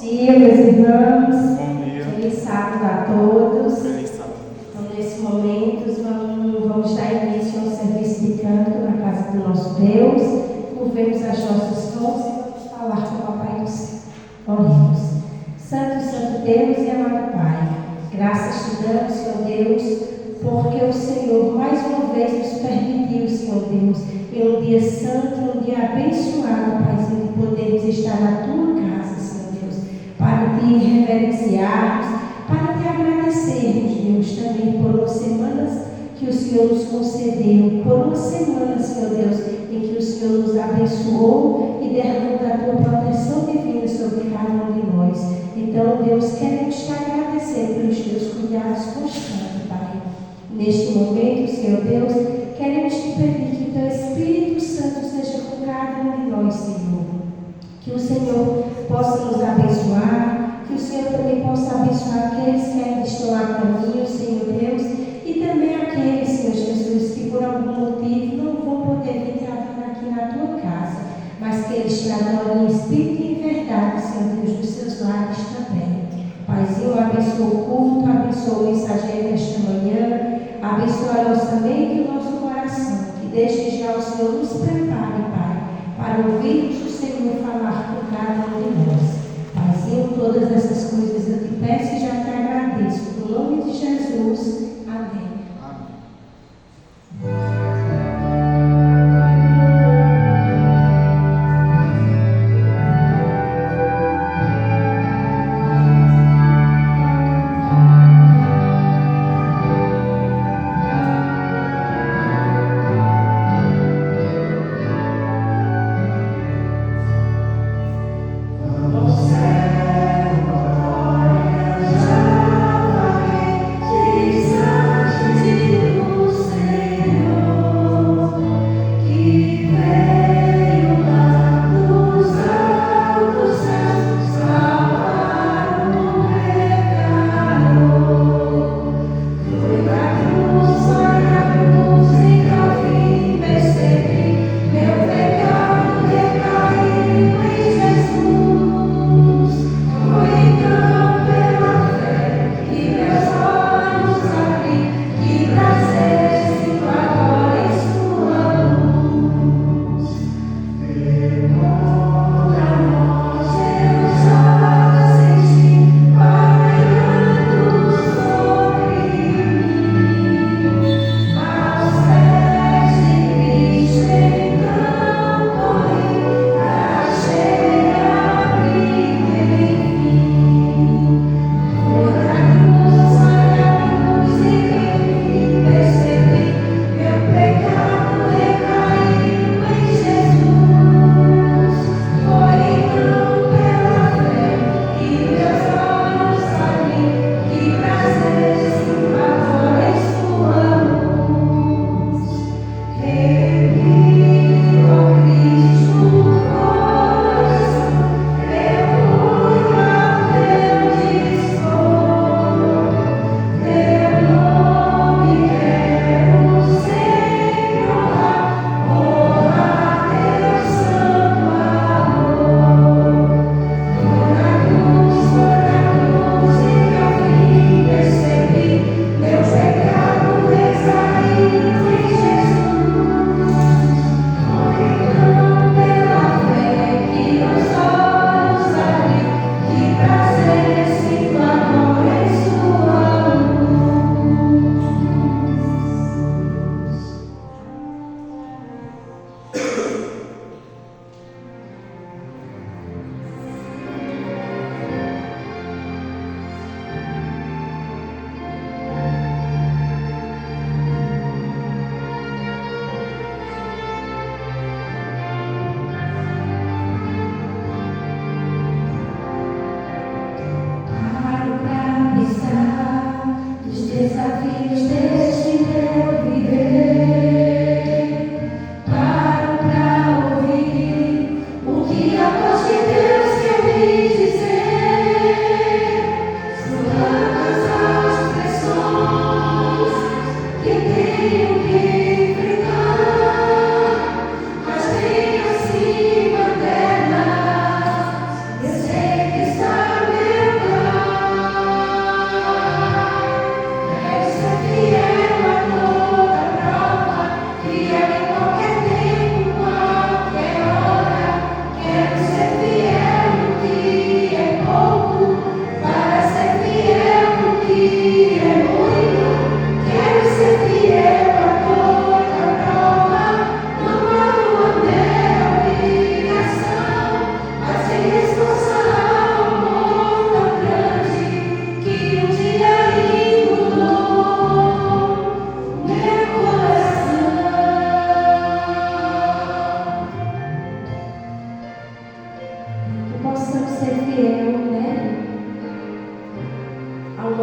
dia, meus irmãos. Bom dia. Feliz sábado a todos. Feliz sábado. Então, nesse momento, vamos dar início ao serviço de canto na casa do nosso Deus. Curvemos as nossas mãos e vamos falar com o Papai do Céu. Oremos. Santo, Santo Deus e amado Pai, graças te damos, Senhor Deus, porque o Senhor mais uma vez nos permitiu, Senhor Deus, em um dia santo, um dia abençoado, Paizinho, que podemos estar na tua casa, Senhor Deus, para te reverenciarmos, para te agradecermos, Deus, também por umas semanas que o Senhor nos concedeu, por uma semana, Senhor Deus, em que o Senhor nos abençoou e derramou da tua proteção divina sobre cada um de nós. Então, Deus, queremos te agradecer pelos teus cuidados constantes, Pai. Neste momento, Senhor Deus, queremos te pedir que teu Espírito Santo seja com cada um de nós, Senhor. Que o Senhor possa nos abençoar, que o Senhor também possa abençoar aqueles que ainda estão a caminho, Senhor Deus, e também aqueles, Senhor Jesus, que por algum motivo não vão poder vir te adorar aqui na tua casa, mas que eles te adorem em espírito e em verdade, Senhor Deus, nos seus lares também. Paizinho, abençoa o culto, abençoa o mensageiro desta manhã, abençoa a nossa mente e o nosso coração, que desde já o Senhor nos prepare, Pai, para ouvirmos o Senhor falar com cada um de nós. Paizinho, todas essas coisas eu te peço e já te agradeço. No nome de Jesus, amém. Jesus.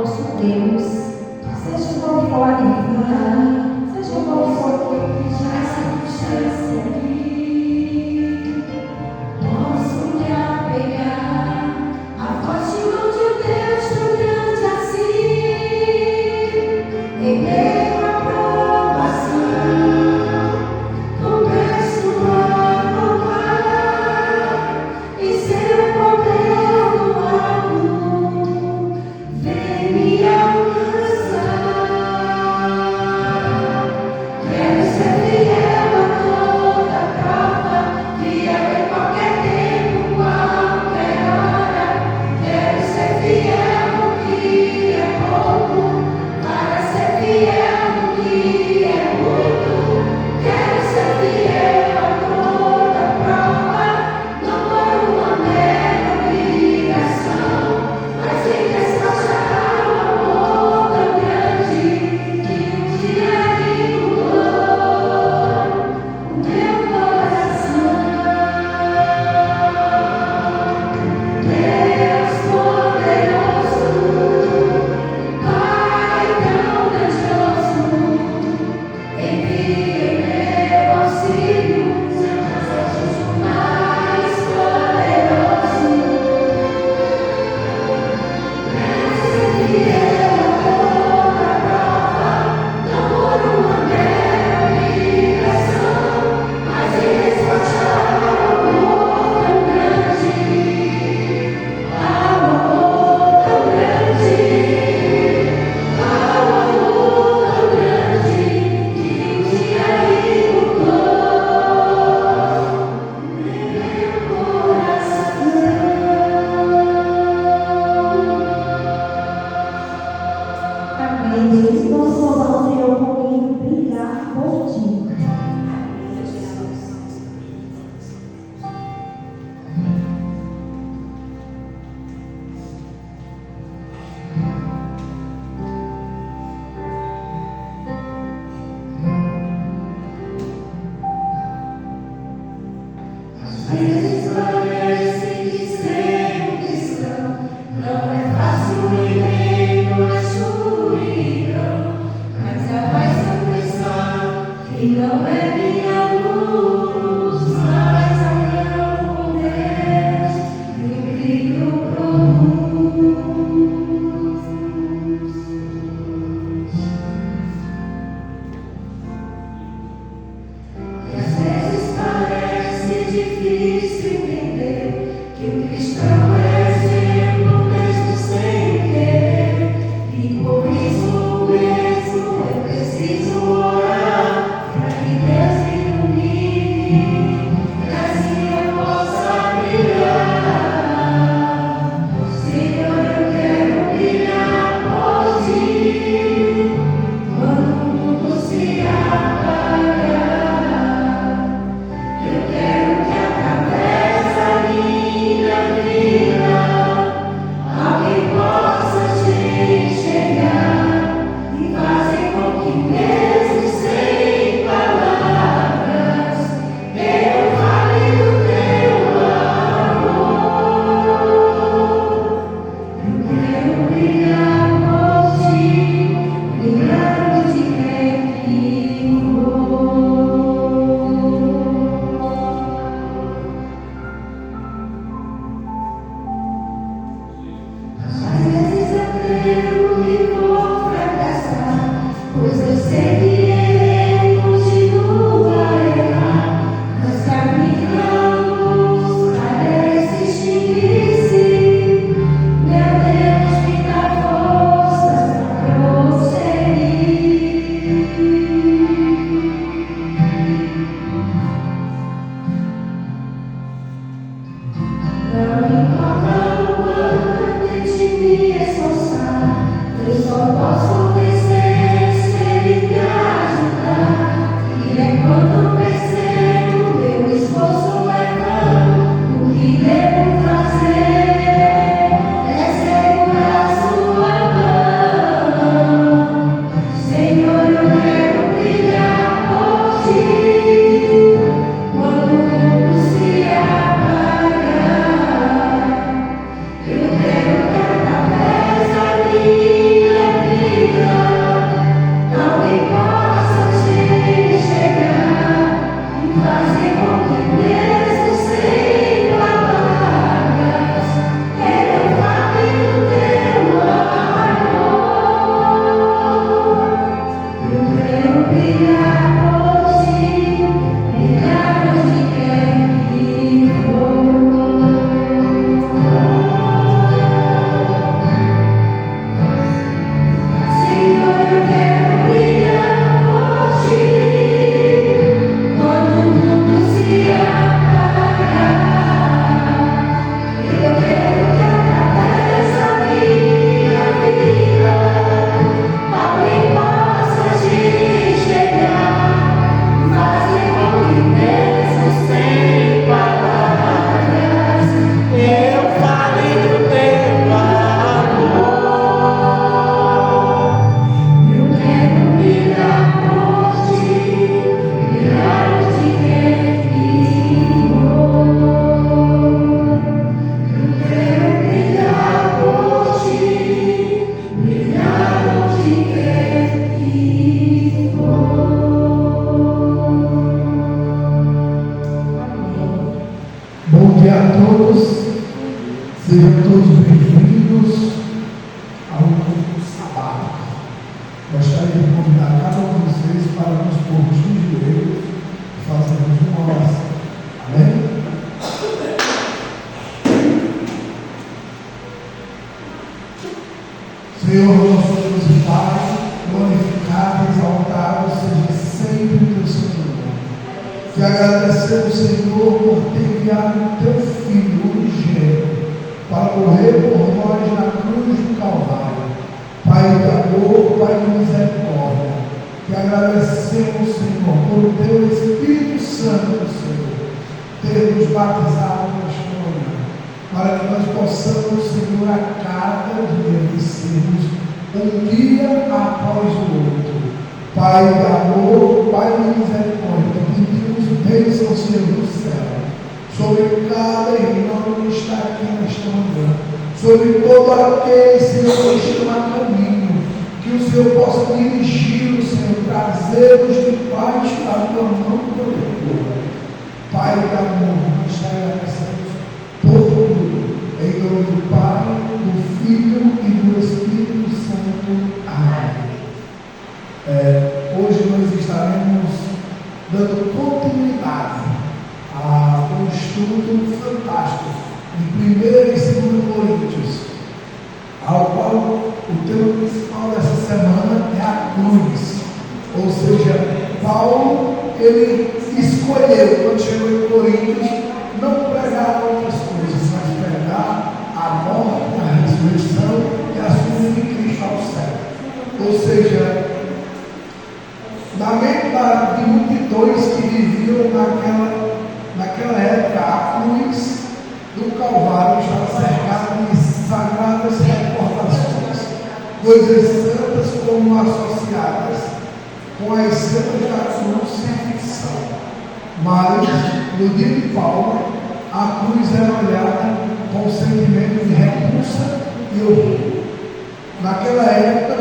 nosso Deus, seja qual for a dificuldade, seja qual for a circunstância, posso me apegar à forte mão de um Deus tão grande assim, em meio à provação, começo a louvar e seu poder no alto vem me alcançar. Quero ser fiel a toda bem-vindos ao culto sabático. Gostaria de convidar cada um de vocês para nos pormos de joelhos e fazermos uma oração. Amém? Senhor, nosso Deus e Pai, glorificado, exaltado seja sempre o teu santo nome. Te agradecemos, Senhor, por ter enviado o teu Filho unigênito para morrer por nós na cruz do Calvário. Pai de amor, Pai de misericórdia, te agradecemos, Senhor, por o teu Espírito Santo, Senhor, ter nos batizado nesta manhã, para que nós possamos, Senhor, a cada dia descermos um dia após o outro. Pai de amor, Pai de misericórdia, pedimos bênção, Senhor, do céu, sobre cada irmão que está aqui nesta manhã, sobre todo aquele, Senhor, que estão a caminho, que o Senhor possa dirigi-los, Senhor, trazê-los de paz para a tua mão protetora. Pai de amor, nós te agradecemos por tudo, em nome do Pai, do Filho e do Espírito Santo. Amém. Hoje nós estaremos dando continuidade a um estudo fantástico de 1 e 2 Coríntios, ao qual o tema principal dessa semana é a cruz. Ou seja, Paulo, ele escolheu, quando chegou em Coríntios, não pregar outras coisas, mas pregar a morte, a ressurreição e a subida de Cristo ao céu. Ou seja, na mente de multidões que viviam naquela época, a cruz do Calvário estava cercada de sagradas recordações, coisas santas como associadas com as cenas da crucifixão. Mas, no dia de Paulo, a cruz era olhada com sentimento de repulsa e horror. Naquela época,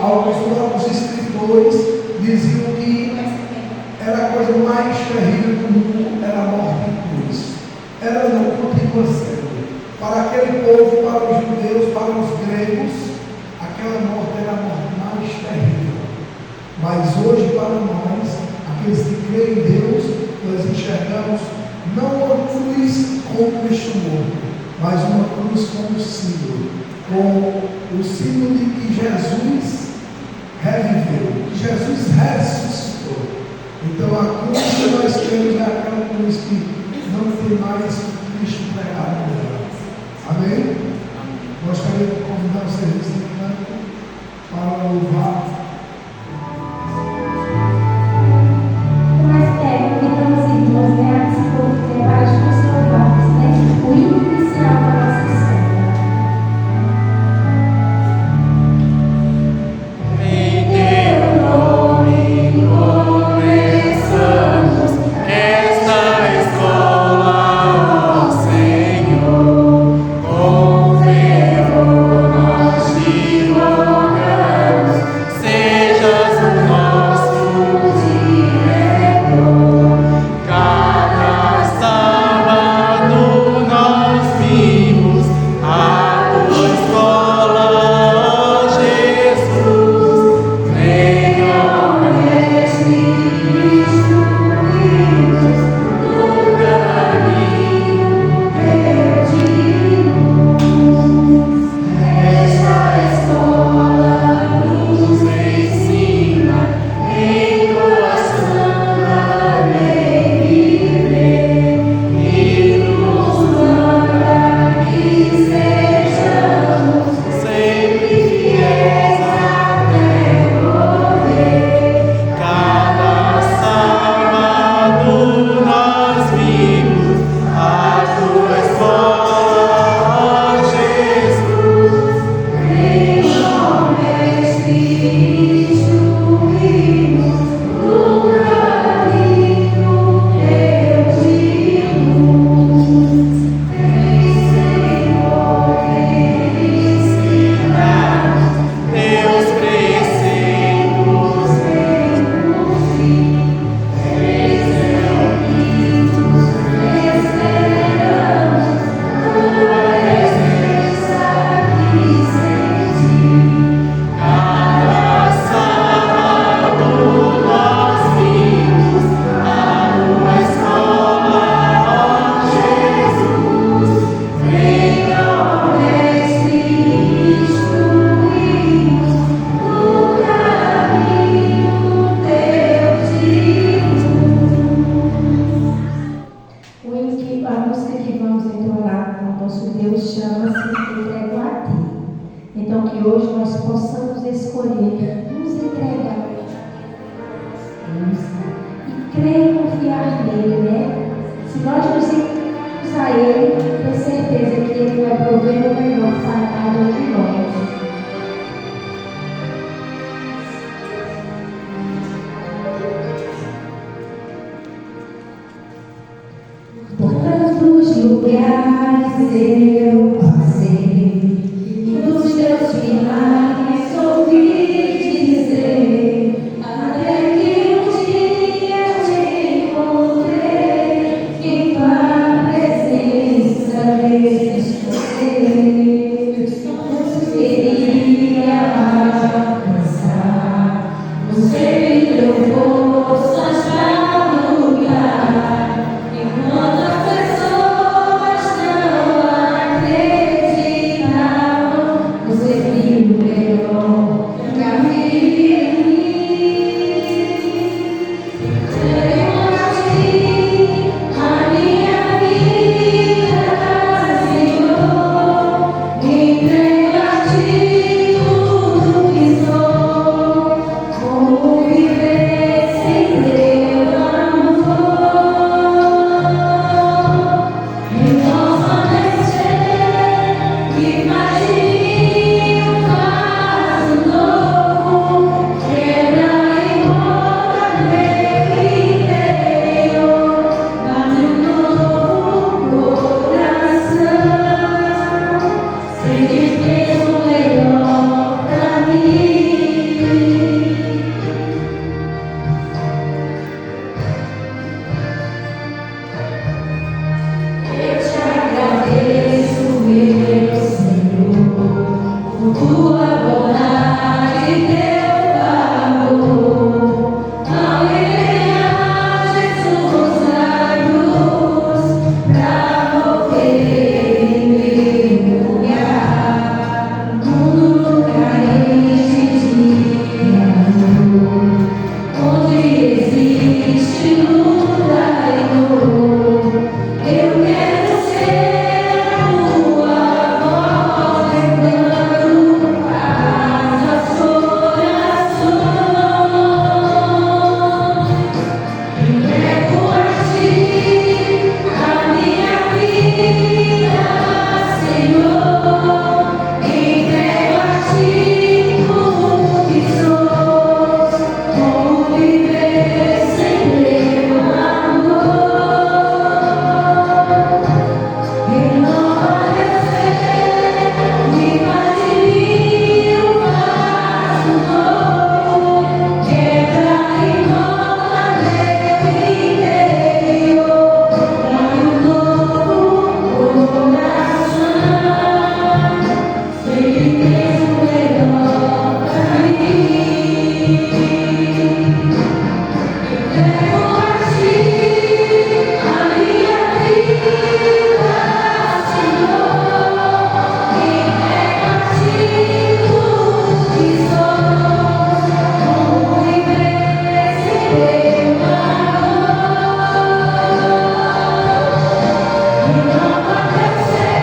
alguns escritores diziam que era a coisa mais terrível do mundo, era a morte em cruz. Ela não continua sendo. Para aquele povo, para os judeus, para os gregos, aquela morte era a morte mais terrível. Mas hoje, para nós, aqueles que creem em Deus, nós enxergamos não uma cruz com Cristo morto, mas uma cruz como símbolo, com o símbolo de que Jesus reviveu, que Jesus ressuscitou. Então a cruz que nós temos é aquela cruz que não tem mais Cristo pregado nela. Amém? Gostaria de convidar o serviço de canto para louvar. Seja Deus chama-se entrego a Ti. Então que hoje nós possamos escolher nos entregar a Deus e crer e confiar nele, né? Se nós nos entregarmos a Ele, tenho certeza que Ele vai prover o melhor para cada um de nós. Por tantos lugares eu passei, e dos teus milagres ouvi dizer, até que um dia te encontrei, em tua presença descansei. Queria alcançar o seu rosto, achar lugar, enquanto as pessoas não acreditavam, você viu o melhor que havia em mim. Entrego a Ti a minha vida, Senhor. Entrego a Ti tudo que sou. Como viver sem Teu amor? Renova meu ser e faz de mim um vaso novo. Quebra e molda meu interior. Dá-me um novo coração. Sei que tens o melhor pra mim. Eu te agradeço, meu Senhor, por tua bondade e teu favor. Ao enviar Jesus na cruz, pra morrer em meu lugar, num mundo carente de amor, onde existe luta e dor. Eu quero ser a tua voz, levando paz aos corações. Entrego a Ti a minha vida, Senhor. Entrego a Ti tudo que sou. Como viver sem Teu amor? Renova meu ser e faz de mim um vaso novo. Quebra e molda meu interior. Dá-me um novo coração. Sei que tens o melhor pra mim. Entrego a Ti a minha vida, Senhor. Entrego a Ti tudo que sou. Como viver sem Teu amor? Renova meu ser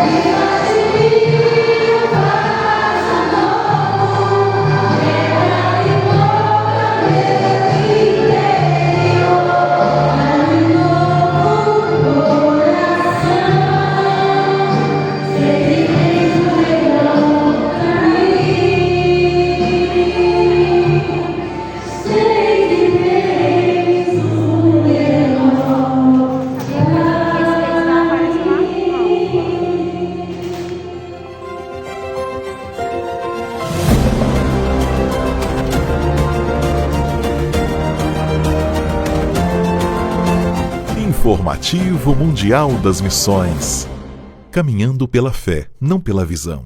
e faz de mim um vaso novo. Quebra e molda meu interior. Dá-me um novo coração. Sei que tens o melhor pra mim. Sei que tens o melhor pra mim. Informativo Mundial das Missões. Caminhando pela fé, não pela visão.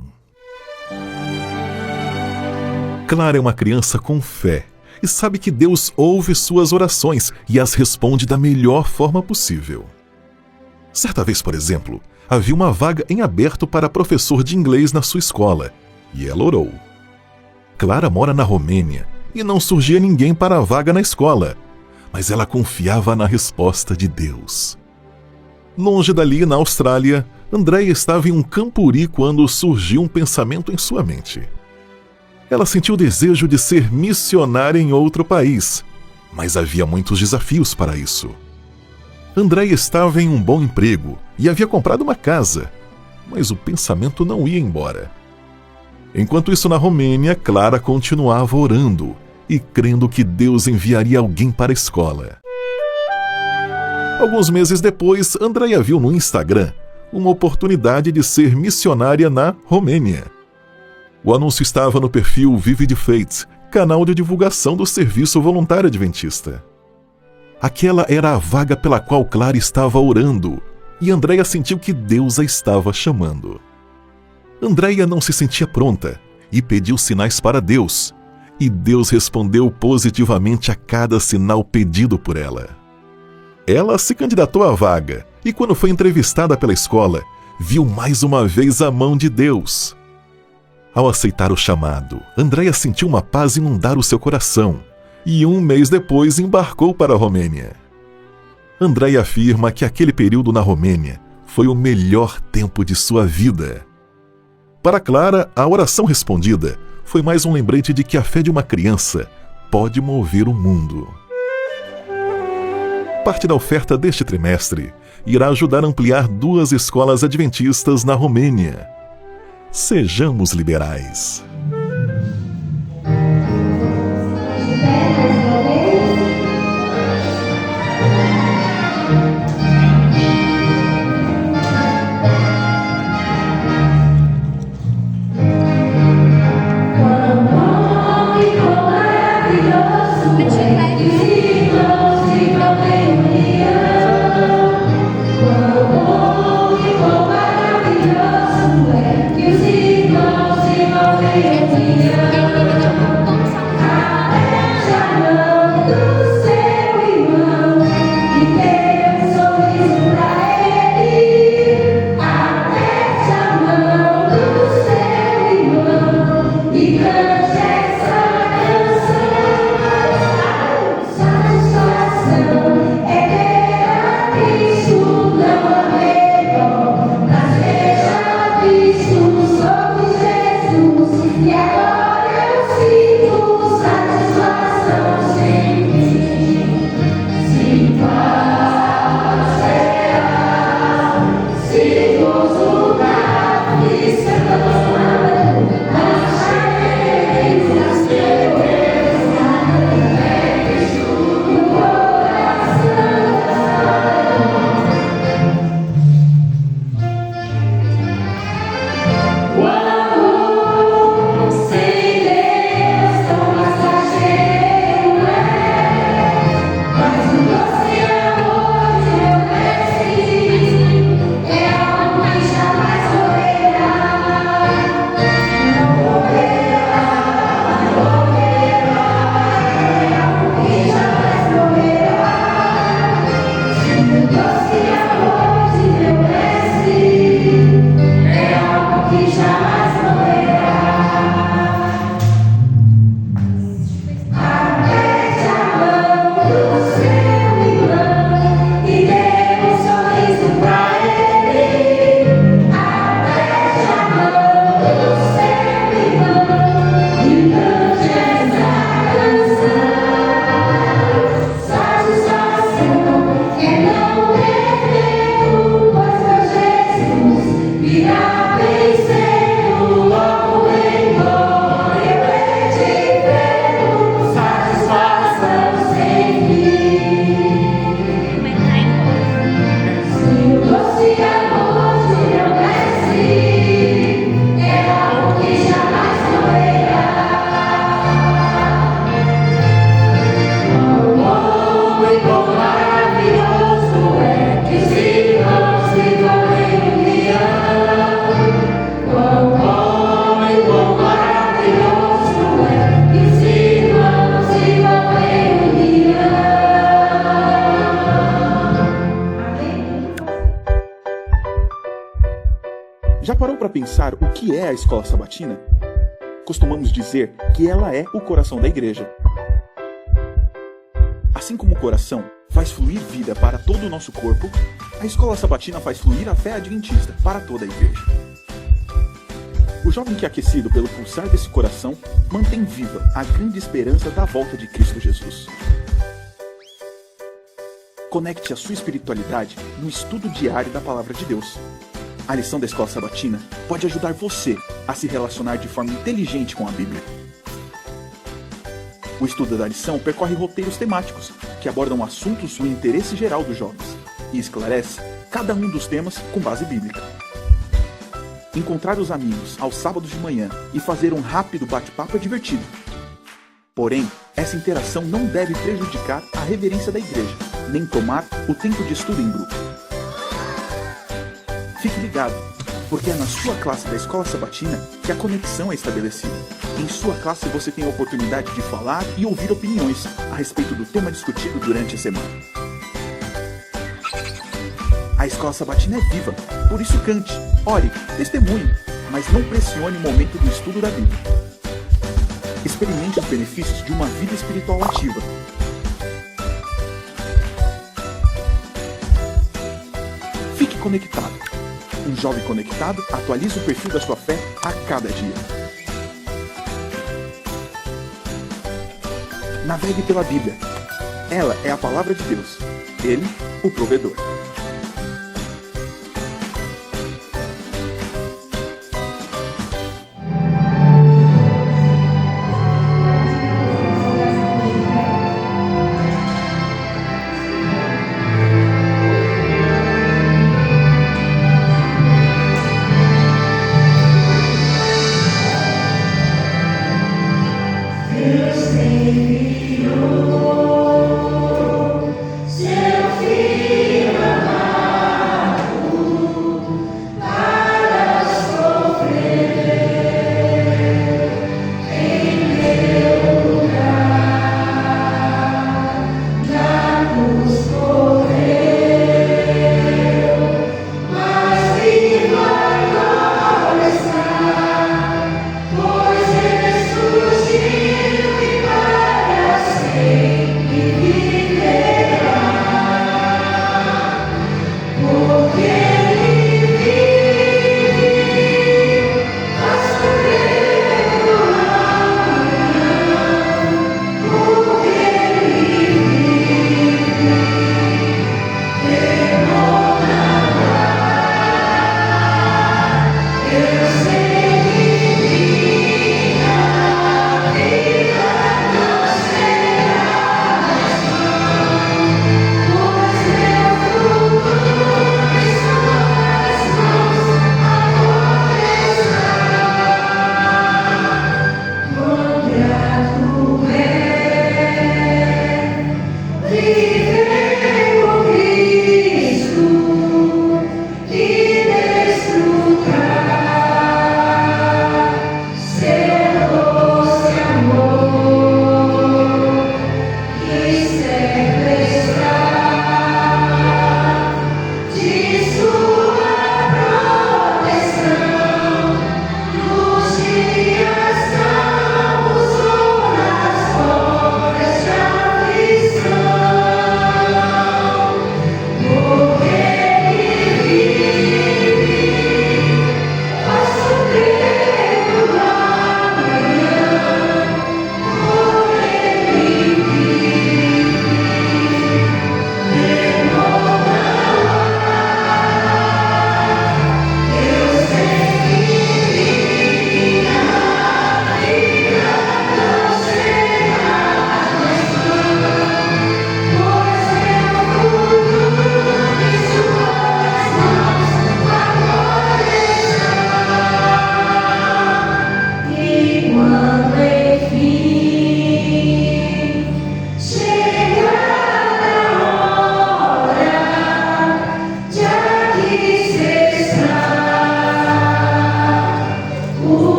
Clara é uma criança com fé e sabe que Deus ouve suas orações e as responde da melhor forma possível. Certa vez, por exemplo, havia uma vaga em aberto para professor de inglês na sua escola e ela orou. Clara mora na Romênia e não surgia ninguém para a vaga na escola, mas ela confiava na resposta de Deus. Longe dali, na Austrália, Andréia estava em um campuri quando surgiu um pensamento em sua mente. Ela sentiu o desejo de ser missionária em outro país, mas havia muitos desafios para isso. Andréia estava em um bom emprego e havia comprado uma casa, mas o pensamento não ia embora. Enquanto isso, na Romênia, Clara continuava orando e crendo que Deus enviaria alguém para a escola. Alguns meses depois, Andréia viu no Instagram uma oportunidade de ser missionária na Romênia. O anúncio estava no perfil Vive de Faith, canal de divulgação do Serviço Voluntário Adventista. Aquela era a vaga pela qual Clara estava orando, e Andréia sentiu que Deus a estava chamando. Andréia não se sentia pronta e pediu sinais para Deus, e Deus respondeu positivamente a cada sinal pedido por ela. Ela se candidatou à vaga e, quando foi entrevistada pela escola, viu mais uma vez a mão de Deus. Ao aceitar o chamado, Andréia sentiu uma paz inundar o seu coração e 1 mês depois embarcou para a Romênia. Andréia afirma que aquele período na Romênia foi o melhor tempo de sua vida. Para Clara, a oração respondida foi mais um lembrete de que a fé de uma criança pode mover o mundo. Parte da oferta deste trimestre irá ajudar a ampliar 2 escolas adventistas na Romênia. Sejamos liberais. Já parou para pensar o que é a escola sabatina? Costumamos dizer que ela é o coração da igreja. Assim como o coração faz fluir vida para todo o nosso corpo, A escola sabatina faz fluir a fé adventista para toda a igreja. O jovem que é aquecido pelo pulsar desse coração mantém viva a grande esperança da volta de Cristo Jesus. Conecte a sua espiritualidade no estudo diário da Palavra de Deus. A lição da escola sabatina pode ajudar você a se relacionar de forma inteligente com a Bíblia. O estudo da lição percorre roteiros temáticos que abordam assuntos do interesse geral dos jovens e esclarece cada um dos temas com base bíblica. Encontrar os amigos aos sábados de manhã e fazer um rápido bate-papo é divertido. Porém, essa interação não deve prejudicar a reverência da igreja, nem tomar o tempo de estudo em grupo. Fique ligado, porque é na sua classe da escola sabatina que a conexão é estabelecida. Em sua classe você tem a oportunidade de falar e ouvir opiniões a respeito do tema discutido durante a semana. A escola sabatina é viva, por isso cante, ore, testemunhe, mas não pressione o momento do estudo da Bíblia. Experimente os benefícios de uma vida espiritual ativa. Fique conectado. Um jovem conectado atualiza o perfil da sua fé a cada dia. Navegue pela Bíblia. Ela é a palavra de Deus. Ele, o provedor. Deus enviou seu Filho.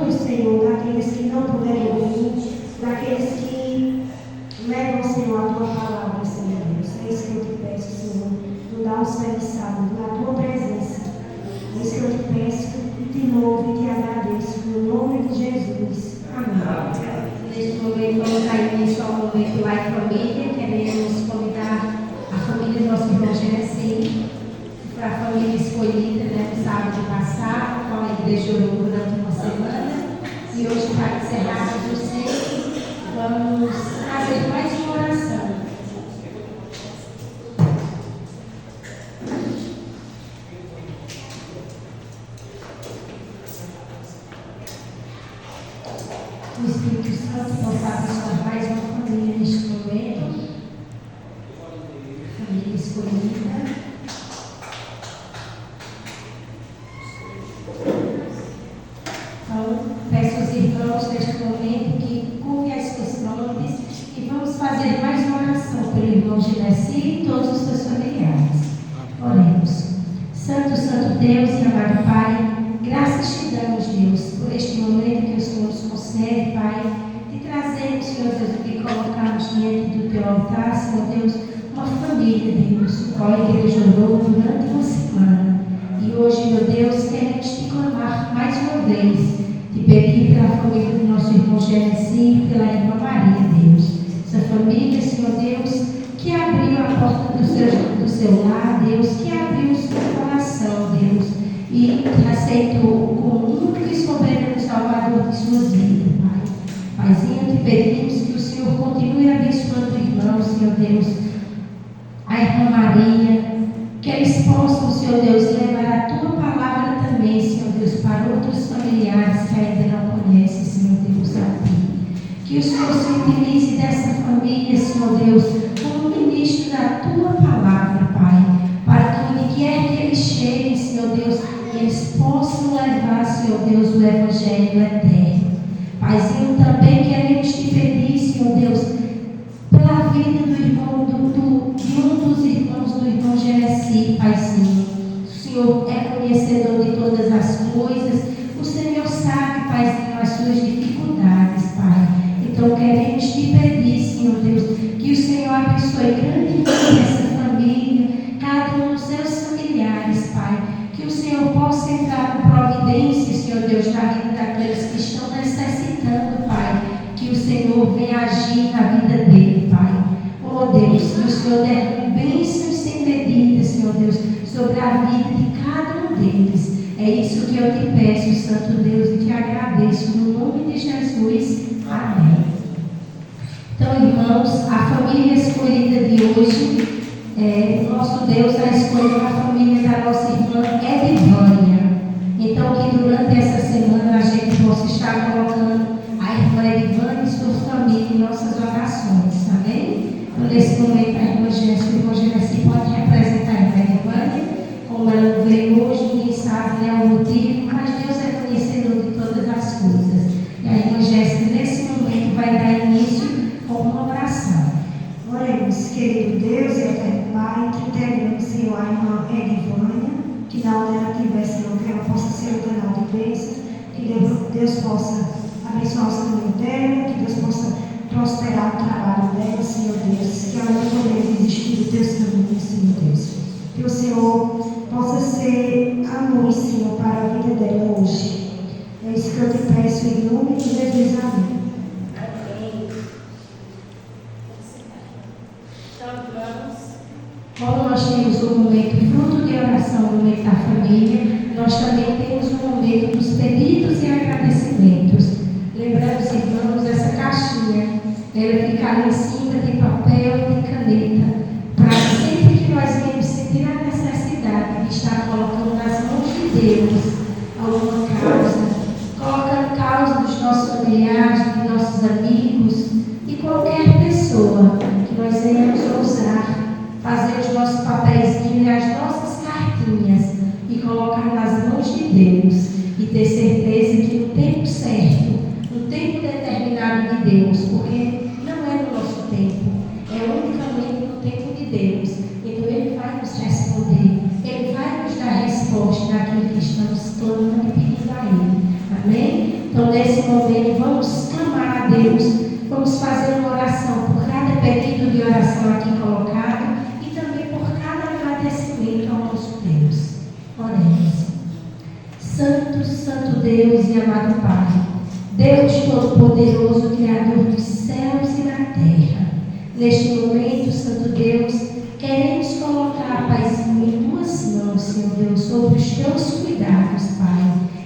frutos, Senhor, daqueles que não puderam vir, daqueles que levam, Senhor, a tua palavra, Senhor Deus. É isso que eu te peço, Senhor. Tu dá os feliçados na tua presença. É isso que eu te peço e te louvo e te agradeço. No nome de Jesus. Amém. Neste momento, vamos dar início ao momento Lá em Família. Queremos convidar a família do nosso irmão Genesi, para a família escolhida, no sábado passado, com a igreja orou durante uma semana. E hoje, para encerrar o cedo, vamos fazer mais uma oração. O Espírito Santo possa abençoar mais uma família neste momento. Família escolhida. Então, peço aos irmãos neste momento que curvem as suas frontes e vamos fazer mais uma oração pelo irmão Genesi e todos os seus familiares. Oremos. Santo, Santo Deus e amado Pai, graças te damos, Deus, por este momento que o Senhor nos concede, Pai, de trazermos, Senhor Deus, e colocarmos diante do teu altar, Senhor Deus, uma família, Deus, qual a igreja orou durante uma semana. E hoje, meu Deus, queremos te clamar mais uma vez, te pedir pela família do nosso irmão Genesi e pela irmã Maria, Deus. Essa família, Senhor Deus, que abriu a porta do seu lar, Deus, que abriu o seu coração, Deus, e que aceitou como único e soberano Salvador de suas vidas, Pai. Paizinho, te pedimos que o Senhor continue abençoando o irmão, Senhor Deus, a irmã Maria, que eles possam, Senhor Deus, levar a tua palavra também, Senhor Deus, para outros familiares que ainda não conhecem, Senhor Deus, a ti. Que o Senhor se utilize dessa família, Senhor Deus, como ministro da tua palavra, Pai, para que onde quer que eles cheguem, Senhor Deus, eles possam levar, Senhor Deus, o Evangelho eterno. Paizinho, também queremos te pedir, Senhor Deus, pela vida do irmão, de um dos irmãos do irmão Genesi, Paizinho. O Senhor é conhecedor de todas as coisas, o Senhor sabe, Paizinho, as suas dificuldades, Pai. Então queremos te pedir, Senhor Deus, que o Senhor abençoe grandemente essa família, cada um dos seus familiares, Pai. Que o Senhor possa entrar com providência, Senhor Deus, na vida daqueles que estão necessitando, Pai. Que o Senhor venha agir na vida dele, Pai. Oh Deus, que o Senhor derrame bênçãos sem medida, Senhor Deus, sobre a vida de cada um deles. É isso que eu te peço, Santo Deus, e te agradeço no nome de Jesus. Amém. Então, irmãos, a família escolhida de hoje, nosso Deus a escolheu a família da nossa irmã Edivânia. Então, que durante essa semana a gente possa estar colocando a irmã Edivânia e sua família em nossas orações, amém? Então, nesse momento, a irmã Jéssica e o irmão Genesi pode representar a irmã Edivânia. Como ela não veio hoje, ninguém sabe, né, o motivo, mas Deus é conhecedor de todas as coisas. E a irmã Jéssica, nesse momento, vai dar início com uma oração. Oremos, querido Deus e eterno Pai, que entregamos, Senhor, a irmã Edivânia, que na onde ela estiver, Senhor, que ela possa ser o canal de bênçãos, que Deus possa abençoar o caminho dela, que Deus possa prosperar o trabalho dela, Senhor Deus, que ela não possa desistir dos teus caminhos, Senhor Deus. Que o Senhor possa ser a luz, Senhor, para a vida dela hoje. É isso que eu te peço em nome de Jesus. Amém. Como nós temos um momento fruto de oração no meio da família, nós também temos um momento dos pedidos e agradecimentos. Lembrando, irmãos, essa caixinha, ela fica ali em cima de papel e de caneta, para sempre que nós vemos sentir a necessidade de estar colocando nas mãos de Deus alguma causa, colocando causa dos nossos familiares, dos nossos amigos e qualquer pessoa que nós venhamos usar, fazer os nossos papéis e as nossas cartinhas e colocar nas mãos de Deus e ter certeza que no tempo certo, no tempo determinado de Deus, porque não é no nosso tempo, é unicamente no tempo de Deus. Então Ele vai nos responder, Ele vai nos dar resposta naquilo que estamos clamando e pedindo a Ele. Amém? Então, nesse momento, vamos clamar a Deus, vamos fazer uma oração por cada pedido de oração aqui colocado e também por cada agradecimento ao nosso Deus. Oremos. Santo, Santo Deus e amado Pai, Deus Todo-Poderoso, Criador dos céus e da terra, neste momento, Santo Deus, queremos colocar, Paizinho, em tuas mãos, Senhor Deus, sobre os teus cuidados, Pai.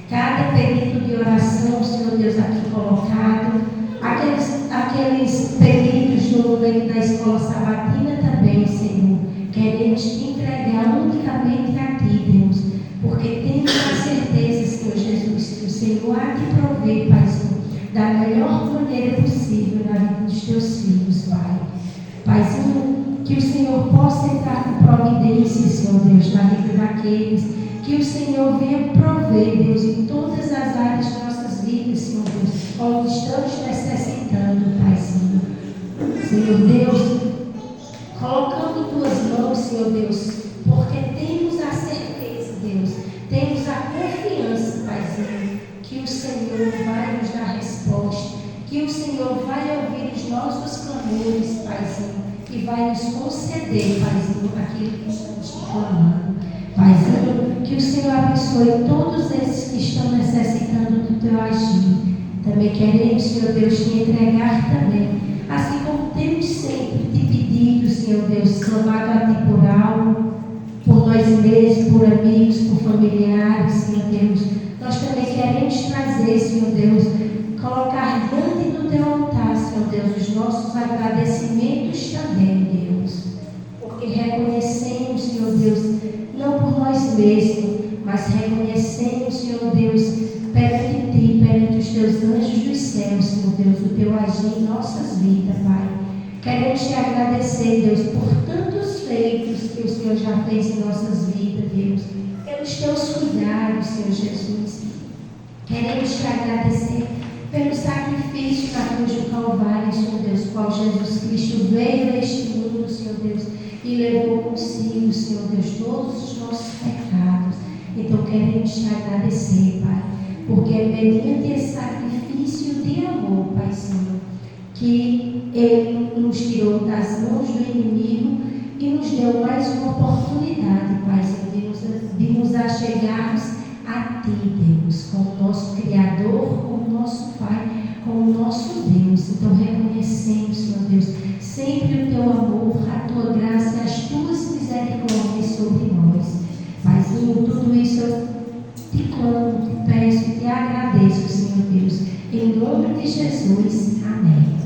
Cada pedido de oração, Senhor Deus, aqui colocado, aqueles pedidos no momento da escola sabatina também, Senhor, queremos te entregar unicamente a ti, Deus, porque temos a certeza, Senhor Jesus, que o Senhor há de prover, Paizinho, da melhor maneira possível na vida dos teus filhos, Pai. Paizinho, que o Senhor possa entrar com providência, Senhor Deus, na vida daqueles, que o Senhor venha prover, Deus, em todas as áreas de nossas vidas, Senhor Deus, onde estamos necessitando, Paizinho. Senhor Deus, colocando em tuas mãos, Senhor Deus, porque temos a certeza, Deus, temos a confiança, Paizinho, que o Senhor vai nos dar resposta, que o Senhor vai ouvir os nossos clamores, Paizinho, e vai nos conceder, Paizinho, aquilo que estamos te clamando. Paizinho, que o Senhor abençoe todos esses que estão necessitando do teu agir. Também queremos, Senhor Deus, te entregar também, assim como temos sempre te pedido, Senhor Deus, clamado a ti por algo, por nós mesmos, por amigos, por familiares, Senhor Deus. Nós também queremos trazer, Senhor Deus, colocar diante do teu altar, Senhor Deus, os nossos agradecimentos também, Deus. Porque reconhecemos, Senhor Deus, não por nós mesmos, mas reconhecemos, Senhor Deus, perante ti, perante os teus anjos dos céus, Senhor Deus, o teu agir em nossas vidas, Pai. Queremos te agradecer, Deus, por tantos feitos que o Senhor já fez em nossas vidas, Deus, pelos teus cuidados, Senhor Jesus. Queremos te agradecer pelo sacrifício na cruz do Calvário, Senhor Deus, qual Jesus Cristo veio a este mundo, Senhor Deus, e levou consigo, Senhor Deus, todos os nossos pecados. Então queremos te agradecer, Pai, porque é mediante esse sacrifício de amor, Pai Senhor, que Ele nos tirou das mãos do inimigo e nos deu mais uma oportunidade, Pai Senhor, de nos achegarmos a Ti, Deus, como nosso Criador, como nosso Pai, como nosso Deus. Então reconhecemos, Senhor Deus, sempre o Teu amor, a Tua graça e as Tuas misericórdias sobre nós. Paizinho, tudo isso eu te clamo, te peço e te agradeço, Senhor Deus, em nome de Jesus. Amém.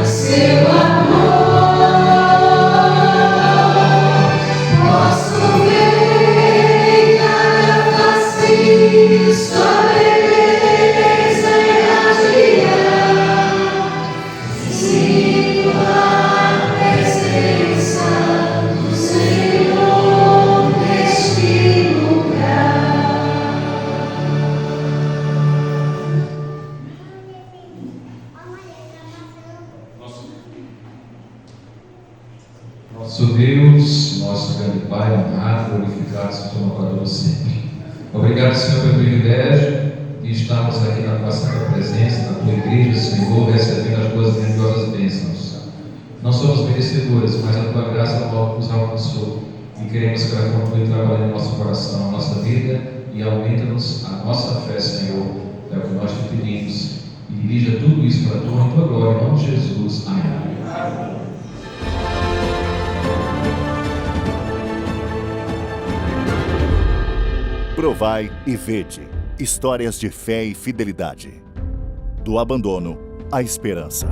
Seu amor, Nosso Deus, nosso grande Pai amado, glorificado seja o nome para todos sempre. Obrigado, Senhor, pelo privilégio de estarmos aqui na tua santa presença, na tua igreja, Senhor, recebendo as tuas grandiosas bênçãos. Não somos merecedores, mas a tua graça nos alcançou e queremos que ela continue trabalhando em nosso coração, na nossa vida e aumenta-nos a nossa fé, Senhor. É o que nós te pedimos. E dirija tudo isso para a tua honra e tua glória, em nome de Jesus. Amém. Provai e vede. Histórias de fé e fidelidade. Do abandono à esperança.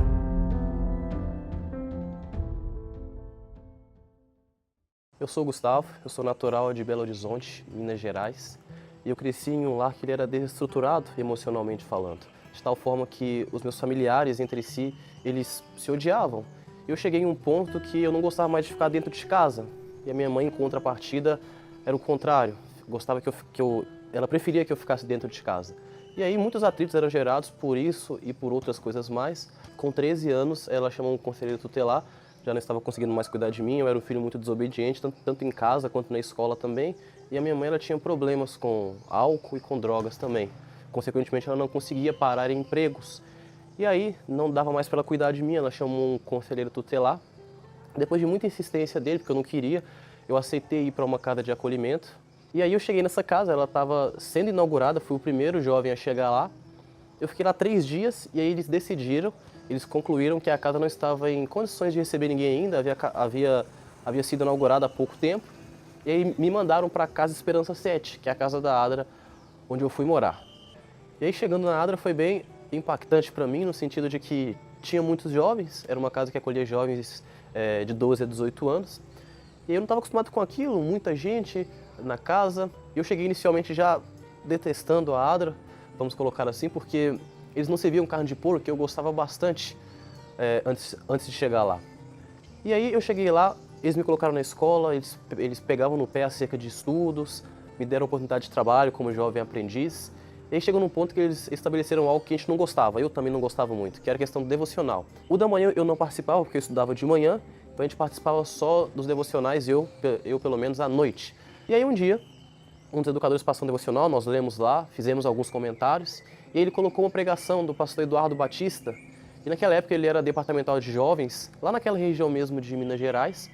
Eu sou o Gustavo, eu sou natural de Belo Horizonte, Minas Gerais. E eu cresci em um lar que ele era desestruturado emocionalmente falando. De tal forma que os meus familiares entre si, eles se odiavam. Eu cheguei em um ponto que eu não gostava mais de ficar dentro de casa. E a minha mãe, em contrapartida, era o contrário. Ela preferia que eu ficasse dentro de casa. E aí muitos atritos eram gerados por isso e por outras coisas mais. Com 13 anos, ela chamou um conselheiro tutelar, já não estava conseguindo mais cuidar de mim, eu era um filho muito desobediente, tanto em casa quanto na escola também. E a minha mãe ela tinha problemas com álcool e com drogas também. Consequentemente, ela não conseguia parar em empregos. E aí, não dava mais para ela cuidar de mim, ela chamou um conselheiro tutelar. Depois de muita insistência dele, porque eu não queria, eu aceitei ir para uma casa de acolhimento. E aí eu cheguei nessa casa, ela estava sendo inaugurada, fui o primeiro jovem a chegar lá. Eu fiquei lá 3 dias e aí eles concluíram que a casa não estava em condições de receber ninguém ainda, havia sido inaugurada há pouco tempo. E aí me mandaram para a Casa Esperança 7, que é a casa da Adra, onde eu fui morar. E aí chegando na Adra foi bem impactante para mim, no sentido de que tinha muitos jovens, era uma casa que acolhia jovens de 12 a 18 anos. E eu não estava acostumado com aquilo, muita gente na casa. Eu cheguei inicialmente já detestando a Adra, vamos colocar assim, porque eles não serviam carne de porco, que eu gostava bastante antes de chegar lá. E aí eu cheguei lá, eles me colocaram na escola, eles pegavam no pé acerca de estudos, me deram oportunidade de trabalho como jovem aprendiz. E aí chegou num ponto que eles estabeleceram algo que a gente não gostava, eu também não gostava muito, que era a questão do devocional. O da manhã eu não participava, porque eu estudava de manhã, então a gente participava só dos devocionais, eu pelo menos à noite. E aí um dia, um dos educadores passou um devocional, nós lemos lá, fizemos alguns comentários, e ele colocou uma pregação do pastor Eduardo Batista, e naquela época ele era departamental de jovens, lá naquela região mesmo de Minas Gerais,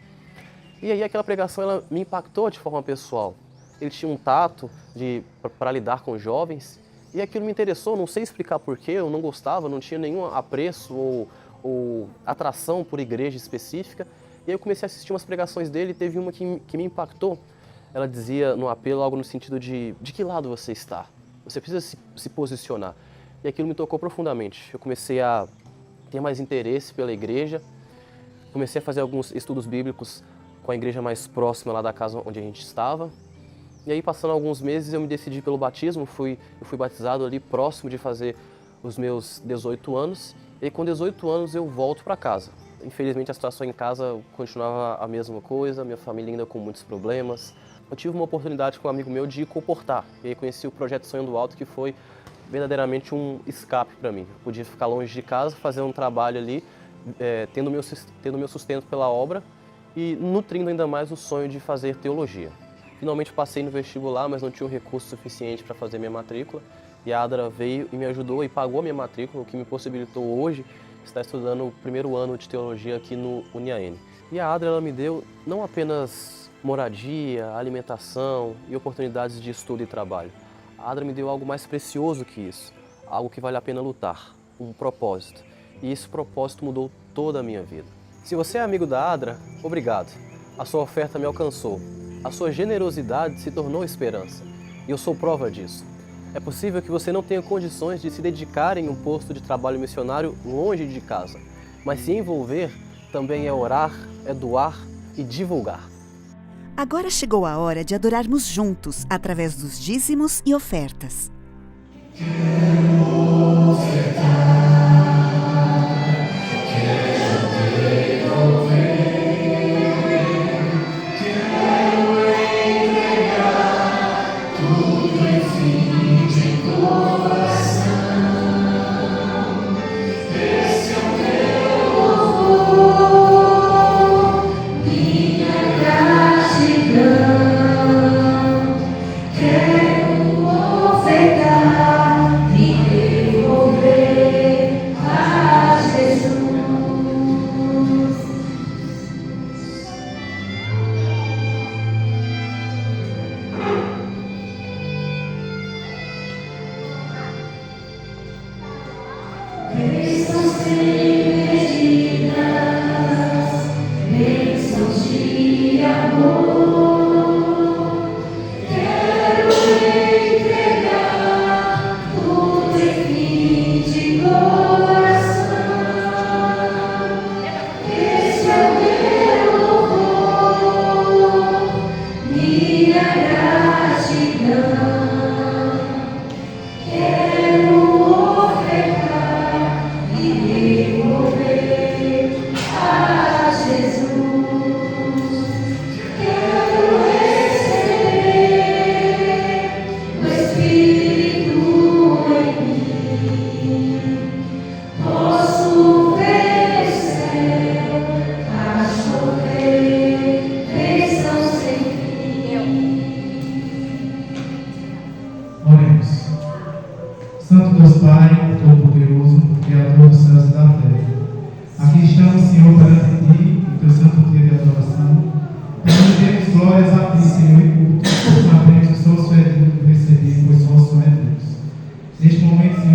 e aí aquela pregação ela me impactou de forma pessoal. Ele tinha um tato para lidar com jovens, e aquilo me interessou, não sei explicar porquê, eu não gostava, não tinha nenhum apreço ou atração por igreja específica, e aí eu comecei a assistir umas pregações dele e teve uma que me impactou. Ela dizia no apelo algo no sentido de que lado você está? Você precisa se posicionar. E aquilo me tocou profundamente. Eu comecei a ter mais interesse pela igreja, comecei a fazer alguns estudos bíblicos com a igreja mais próxima lá da casa onde a gente estava. E aí, passando alguns meses, eu me decidi pelo batismo, eu fui batizado ali próximo de fazer os meus 18 anos. E aí, com 18 anos eu volto para casa. Infelizmente a situação em casa continuava a mesma coisa, minha família ainda com muitos problemas. Eu tive uma oportunidade com um amigo meu de ir comportar. E aí conheci o Projeto Sonho do Alto, que foi verdadeiramente um escape para mim. Eu podia ficar longe de casa, fazer um trabalho ali, tendo meu sustento pela obra e nutrindo ainda mais o sonho de fazer teologia. Finalmente passei no vestibular, mas não tinha o recurso suficiente para fazer minha matrícula. E a Adra veio e me ajudou e pagou a minha matrícula, o que me possibilitou hoje estar estudando o primeiro ano de teologia aqui no Uniaene. E a Adra ela me deu não apenas moradia, alimentação e oportunidades de estudo e trabalho. A Adra me deu algo mais precioso que isso, algo que vale a pena lutar, um propósito. E esse propósito mudou toda a minha vida. Se você é amigo da Adra, obrigado. A sua oferta me alcançou. A sua generosidade se tornou esperança. E eu sou prova disso. É possível que você não tenha condições de se dedicar em um posto de trabalho missionário longe de casa, mas se envolver também é orar, é doar e divulgar. Agora chegou a hora de adorarmos juntos através dos dízimos e ofertas. Quero ofertar. Be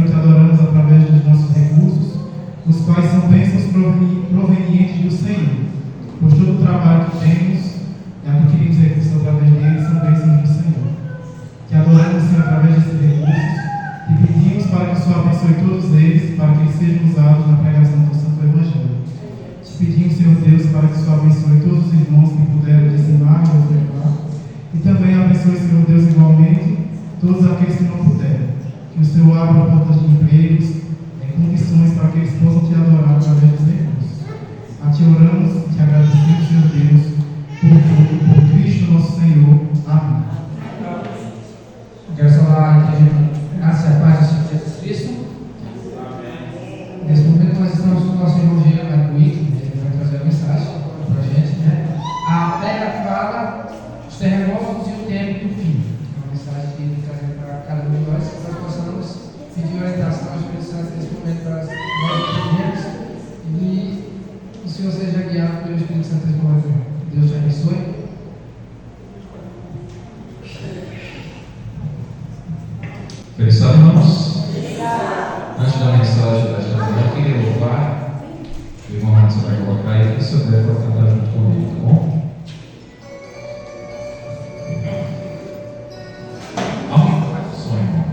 que te adoramos através dos nossos recursos, os quais são bênçãos provenientes do Senhor. Por todo o trabalho que temos e adquirimos recursos através deles, são bênçãos do Senhor. Te adoramos, Senhor, através desses recursos. Te pedimos para que o Senhor abençoe todos eles, para que eles sejam usados na pregação do Santo Evangelho. Te pedimos, Senhor Deus, para que o Senhor abençoe todos os irmãos que puderam dizimar e ofertar. E também abençoe, Senhor Deus, igualmente, todos aqueles que não puderam. Que o Senhor abra portas de empregos, condições para que eles possam te adorar através dos recursos. A ti oramos e te agradecemos, Senhor Deus, por Cristo nosso Senhor. Amém. Quero saudar a igreja, graça e a paz do Senhor Jesus Cristo. Nesse momento nós estamos com o nosso irmão Jean gratuito, ele vai trazer a mensagem para a gente, né? A terra fala, os terremotos e o tempo do fim. Uma mensagem que ele traz para cada um de nós, que nós possamos pedir orientação ao Espírito Santo nesse momento para nós entendermos e o Senhor seja guiado pelo Espírito Santo nesse momento. Deus te abençoe. Feliz irmãos. Antes da mensagem desta manhã, eu queria louvar. O irmão Hanson vai colocar aí, se eu puder cantar junto comigo, tá bom? Aumenta mais o som, irmão.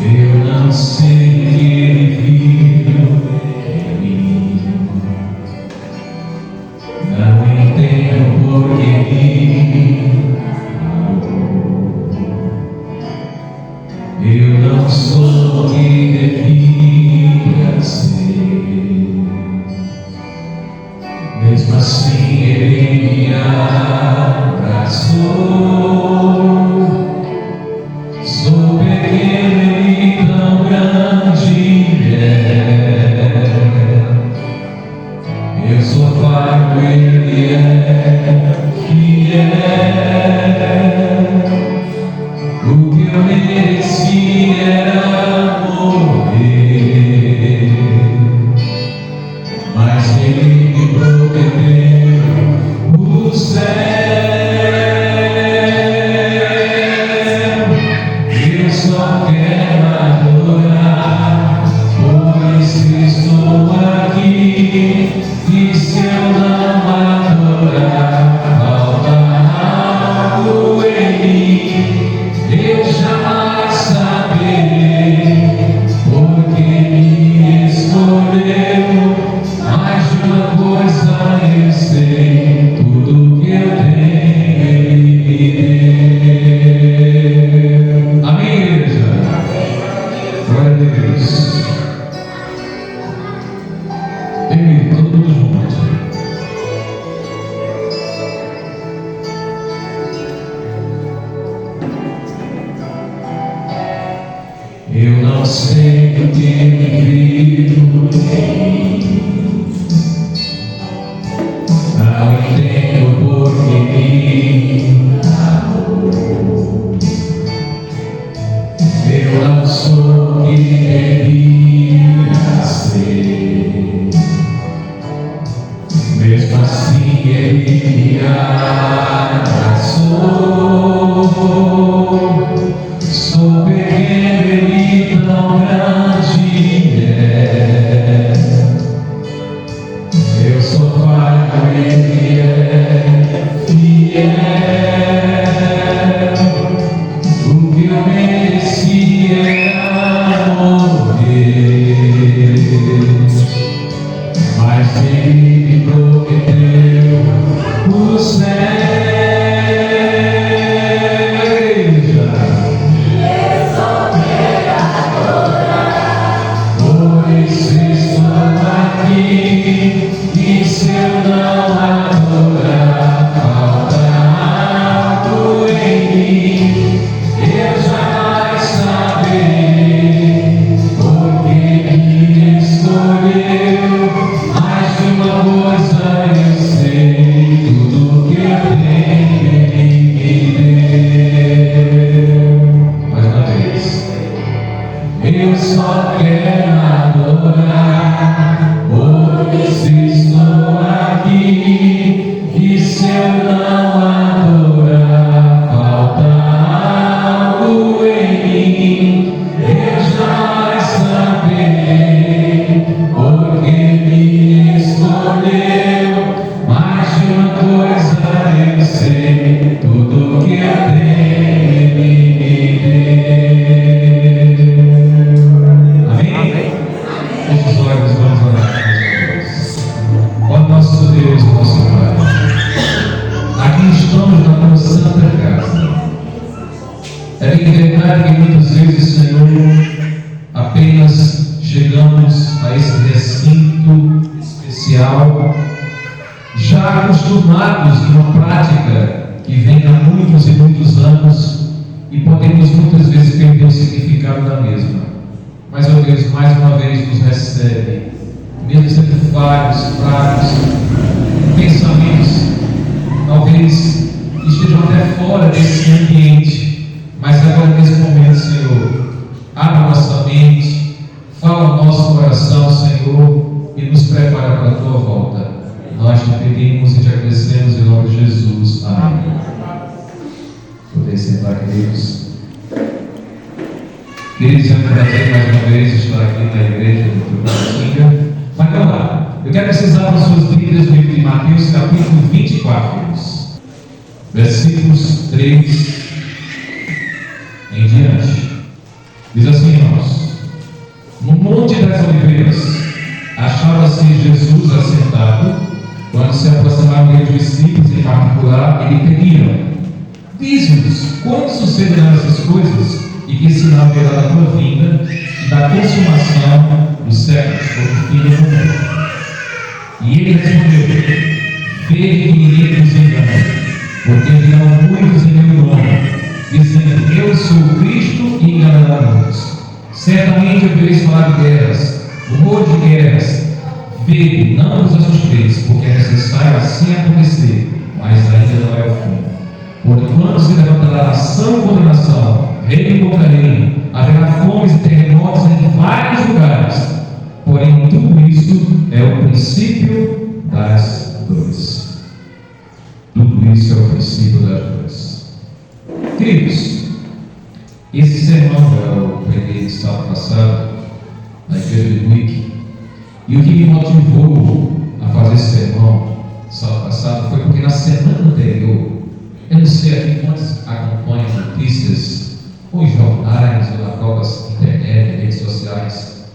Eu não sei o que ele viu em mim, não entendo por que me amou. Eu não sou o que devia ser, mesmo assim ele me abraçou. Sou pequeno e tão grande eu sou falho, ele é fiel. O que eu mereci era morrer, mas ele me prometeu o céu. Eu só quero adorar, por isso estou aqui. E se eu não adorar, falta algo em mim, eu jamais saberei, porque me escolheu. Mais de uma coisa eu sei, tudo que eu tenho ele me deu. Amém, igreja? Glória a Deus. Ei, todo mundo junto. Eu não sei o que me viu em mim, não entendo por que me amou. Eu não sou o que devia ser, mesmo assim ele me abraçou. Sou pequeno e tão grande eu sou falho, ele é fiel. O que eu mereci era morrer, mas ele me prometeu o céu. E se eu não adorar, falta algo em mim, eu jamais saberei, porque me escolheu. Mais de uma coisa eu sei, tudo que eu tenho ele me deu. Mais uma vez. Eu só quero adorar, por isso estou aqui. E se acostumados em uma prática que vem há muitos e muitos anos e podemos muitas vezes perder o significado da mesma. Mas, ó Deus, mais uma vez nos recebe, mesmo sendo falhos, fracos, pensamentos, talvez estejam até fora desse ambiente, mas agora nesse momento, Senhor, abra nossa mente, fala o nosso coração, Senhor, e nos prepara para a Tua volta. Nós te pedimos e te agradecemos em nome de Jesus. Amém. Podem sentar, queridos. Queridos, é um prazer mais uma vez estar aqui na igreja do Brasil. Mas vamos lá. Eu quero precisar das suas Bíblias no livro de Mateus, capítulo 24, queridos. Versículos 3 em diante. Diz assim, irmãos: no Monte das Oliveiras achava-se Jesus assentado. Quando se aproximaram dos discípulos em particular, e lhe pediram: diz-nos, quando sucederão essas coisas, e que sinal haverá da tua vinda e da consumação dos séculos, ou do fim do mundo? E ele respondeu: vede que ninguém vos engane, porque virão muitos em meu nome, dizendo: eu sou o Cristo, e enganarão muitos. Certamente ouvireis falar de guerras, rumor de guerras. Vede, não vos assusteis, porque é necessário assim acontecer, mas ainda não é o fim. Porquanto se levantará nação contra nação, reino contra reino, haverá fomes e terremotos em vários lugares. Porém, tudo isso é o princípio das dores. Tudo isso é o princípio das dores. Queridos, esse sermão eu preguei sábado passado na igreja de Buíque. E o que me motivou a fazer esse sermão sábado passado foi porque na semana anterior, eu não sei aqui quantos acompanham notícias, ou em jornais, ou na própria internet, redes sociais,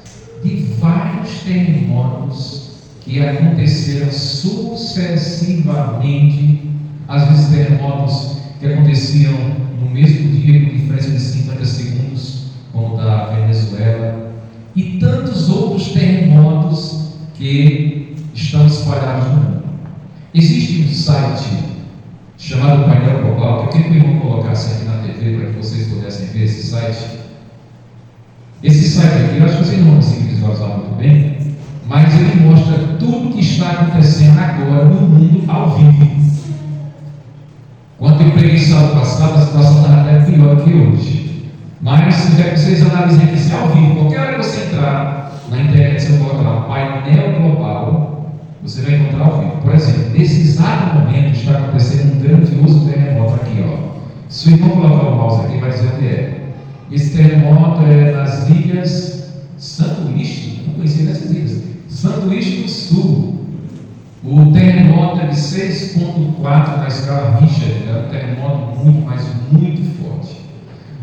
de vários terremotos que aconteceram sucessivamente, às vezes terremotos que aconteciam no mesmo dia, com diferença de 50 segundos, como o da Venezuela, e tantos outros terremotos que estão espalhados no mundo. Existe um site chamado Painel Global, que eu queria que eu colocasse aqui na TV para que vocês pudessem ver esse site. Esse site aqui, eu acho que vocês não vão conseguir visualizar muito bem, mas ele mostra tudo o que está acontecendo agora no mundo ao vivo. Quando eu preguei sábado passado, a situação estava até pior do que hoje. Mas eu quero que vocês analisem aqui se ao vivo. Qualquer hora que você entrar na internet, você coloca lá Painel Global, você vai encontrar ao vivo. Por exemplo, nesse exato momento está acontecendo um grandioso terremoto aqui, ó. Se o irmão colocar o mouse aqui, vai dizer onde é. Esse terremoto é nas ilhas Santoíche, não conhecia dessas ilhas, Santoíche do Sul. O terremoto é de 6,4 na escala Richter, é um terremoto muito, mas muito forte.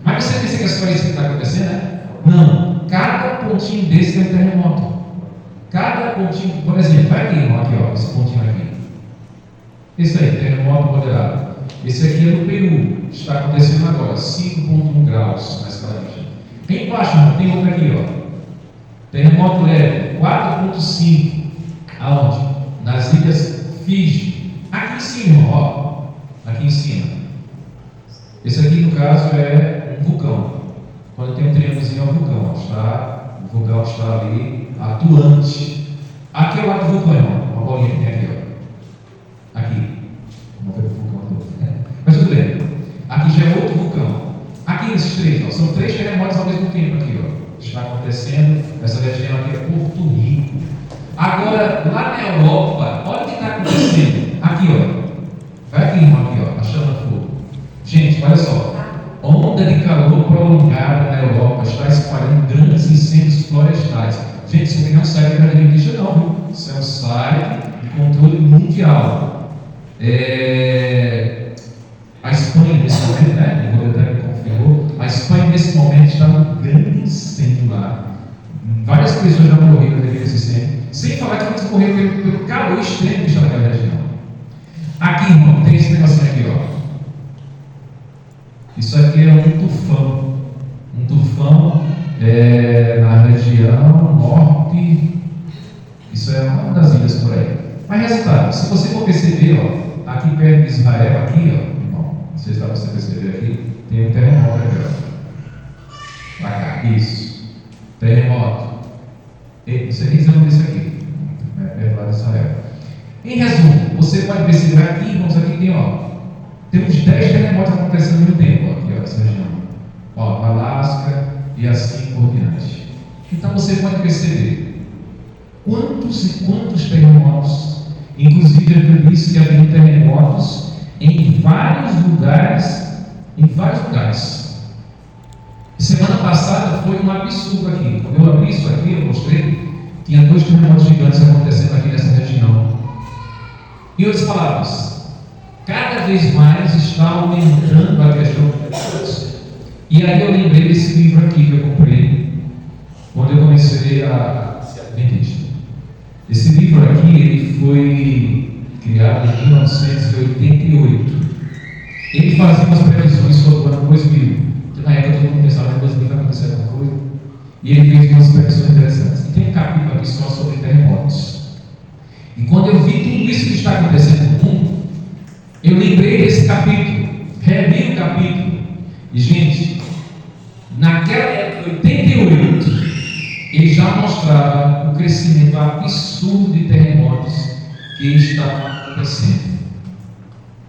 Mas você pensa que é só isso que está acontecendo, né? Não. Cada pontinho desse é um terremoto. Cada pontinho, por exemplo, vai aqui, irmão, aqui, ó, esse pontinho aqui. Esse aí, terremoto moderado. Esse aqui é no Peru, está acontecendo agora, 5,1 graus na escala Richter. Tem embaixo, irmão, tem outro aqui, ó. Terremoto leve, 4,5. Aonde? Nas ilhas Fiji. Aqui em cima, irmão, ó. Aqui em cima. Esse aqui, no caso, é um vulcão. Quando tem um triângulozinho, é um vulcão. O vulcão está ali, atuante. Aqui é o lado do vulcão, irmão. Uma bolinha que tem aqui, ó. Aqui. Vamos ver o vulcão todo. Mas tudo bem. Aqui já é outro vulcão. Aqui nesses três, ó. São 3 terremotos ao mesmo tempo aqui, ó. Está acontecendo. Essa região aqui é Porto Rico. Agora, lá na Europa, olha o que está acontecendo. Aqui, ó. Vai aqui, irmão, aqui, ó. A chama de fogo. Gente, olha só. Onda de calor prolongada na Europa está espalhando grandes incêndios florestais. Gente, isso aqui não é um site da igreja, não, viu? Isso é um site de controle mundial. A Espanha, nesse momento, né? O governo me confirmou. A Espanha, nesse momento, está num grande incêndio lá. Várias pessoas já morreram devido a esse incêndio. Sem falar que muitos morreram pelo calor extremo que está naquela região. Aqui, irmão, tem esse negocinho aqui, ó. Isso aqui é um tufão. Um tufão na região norte. Isso é uma das ilhas por aí. Mas resultado, se você for perceber, ó, aqui perto de Israel, aqui, ó, irmão, não sei se dá para você perceber aqui, tem um terremoto aqui, ó. Pra cá, isso. Terremoto. Não sei nem dizer disso aqui. É lá de Israel. Em resumo, você pode perceber aqui, irmãos, aqui tem, ó, tem uns 10 terremotos acontecendo ao mesmo tempo, ó, aqui, ó, essa região. Ó, Alasca e assim por diante. Então você pode perceber quantos e quantos terremotos. Inclusive, eu disse que havia terremotos em vários lugares. Semana passada foi um absurdo aqui. Quando eu abri isso aqui, eu mostrei, tinha 2 terremotos gigantes acontecendo aqui nessa região. E outras palavras, cada vez mais está aumentando a questão de terremotos. E aí eu lembrei desse livro aqui que eu comprei quando eu comecei a ser adventista. Esse livro aqui, ele foi criado em 1988. Ele fazia umas previsões sobre o ano 2000. Na época todo mundo pensava que 2000 vai acontecer alguma coisa. E ele fez umas previsões interessantes. E tem um capítulo aqui só sobre terremotos. E quando eu vi tudo isso que está acontecendo no mundo, eu lembrei desse capítulo, reli o capítulo. E gente, naquela época, 88, ele já mostrava o crescimento absurdo de terremotos que estavam acontecendo.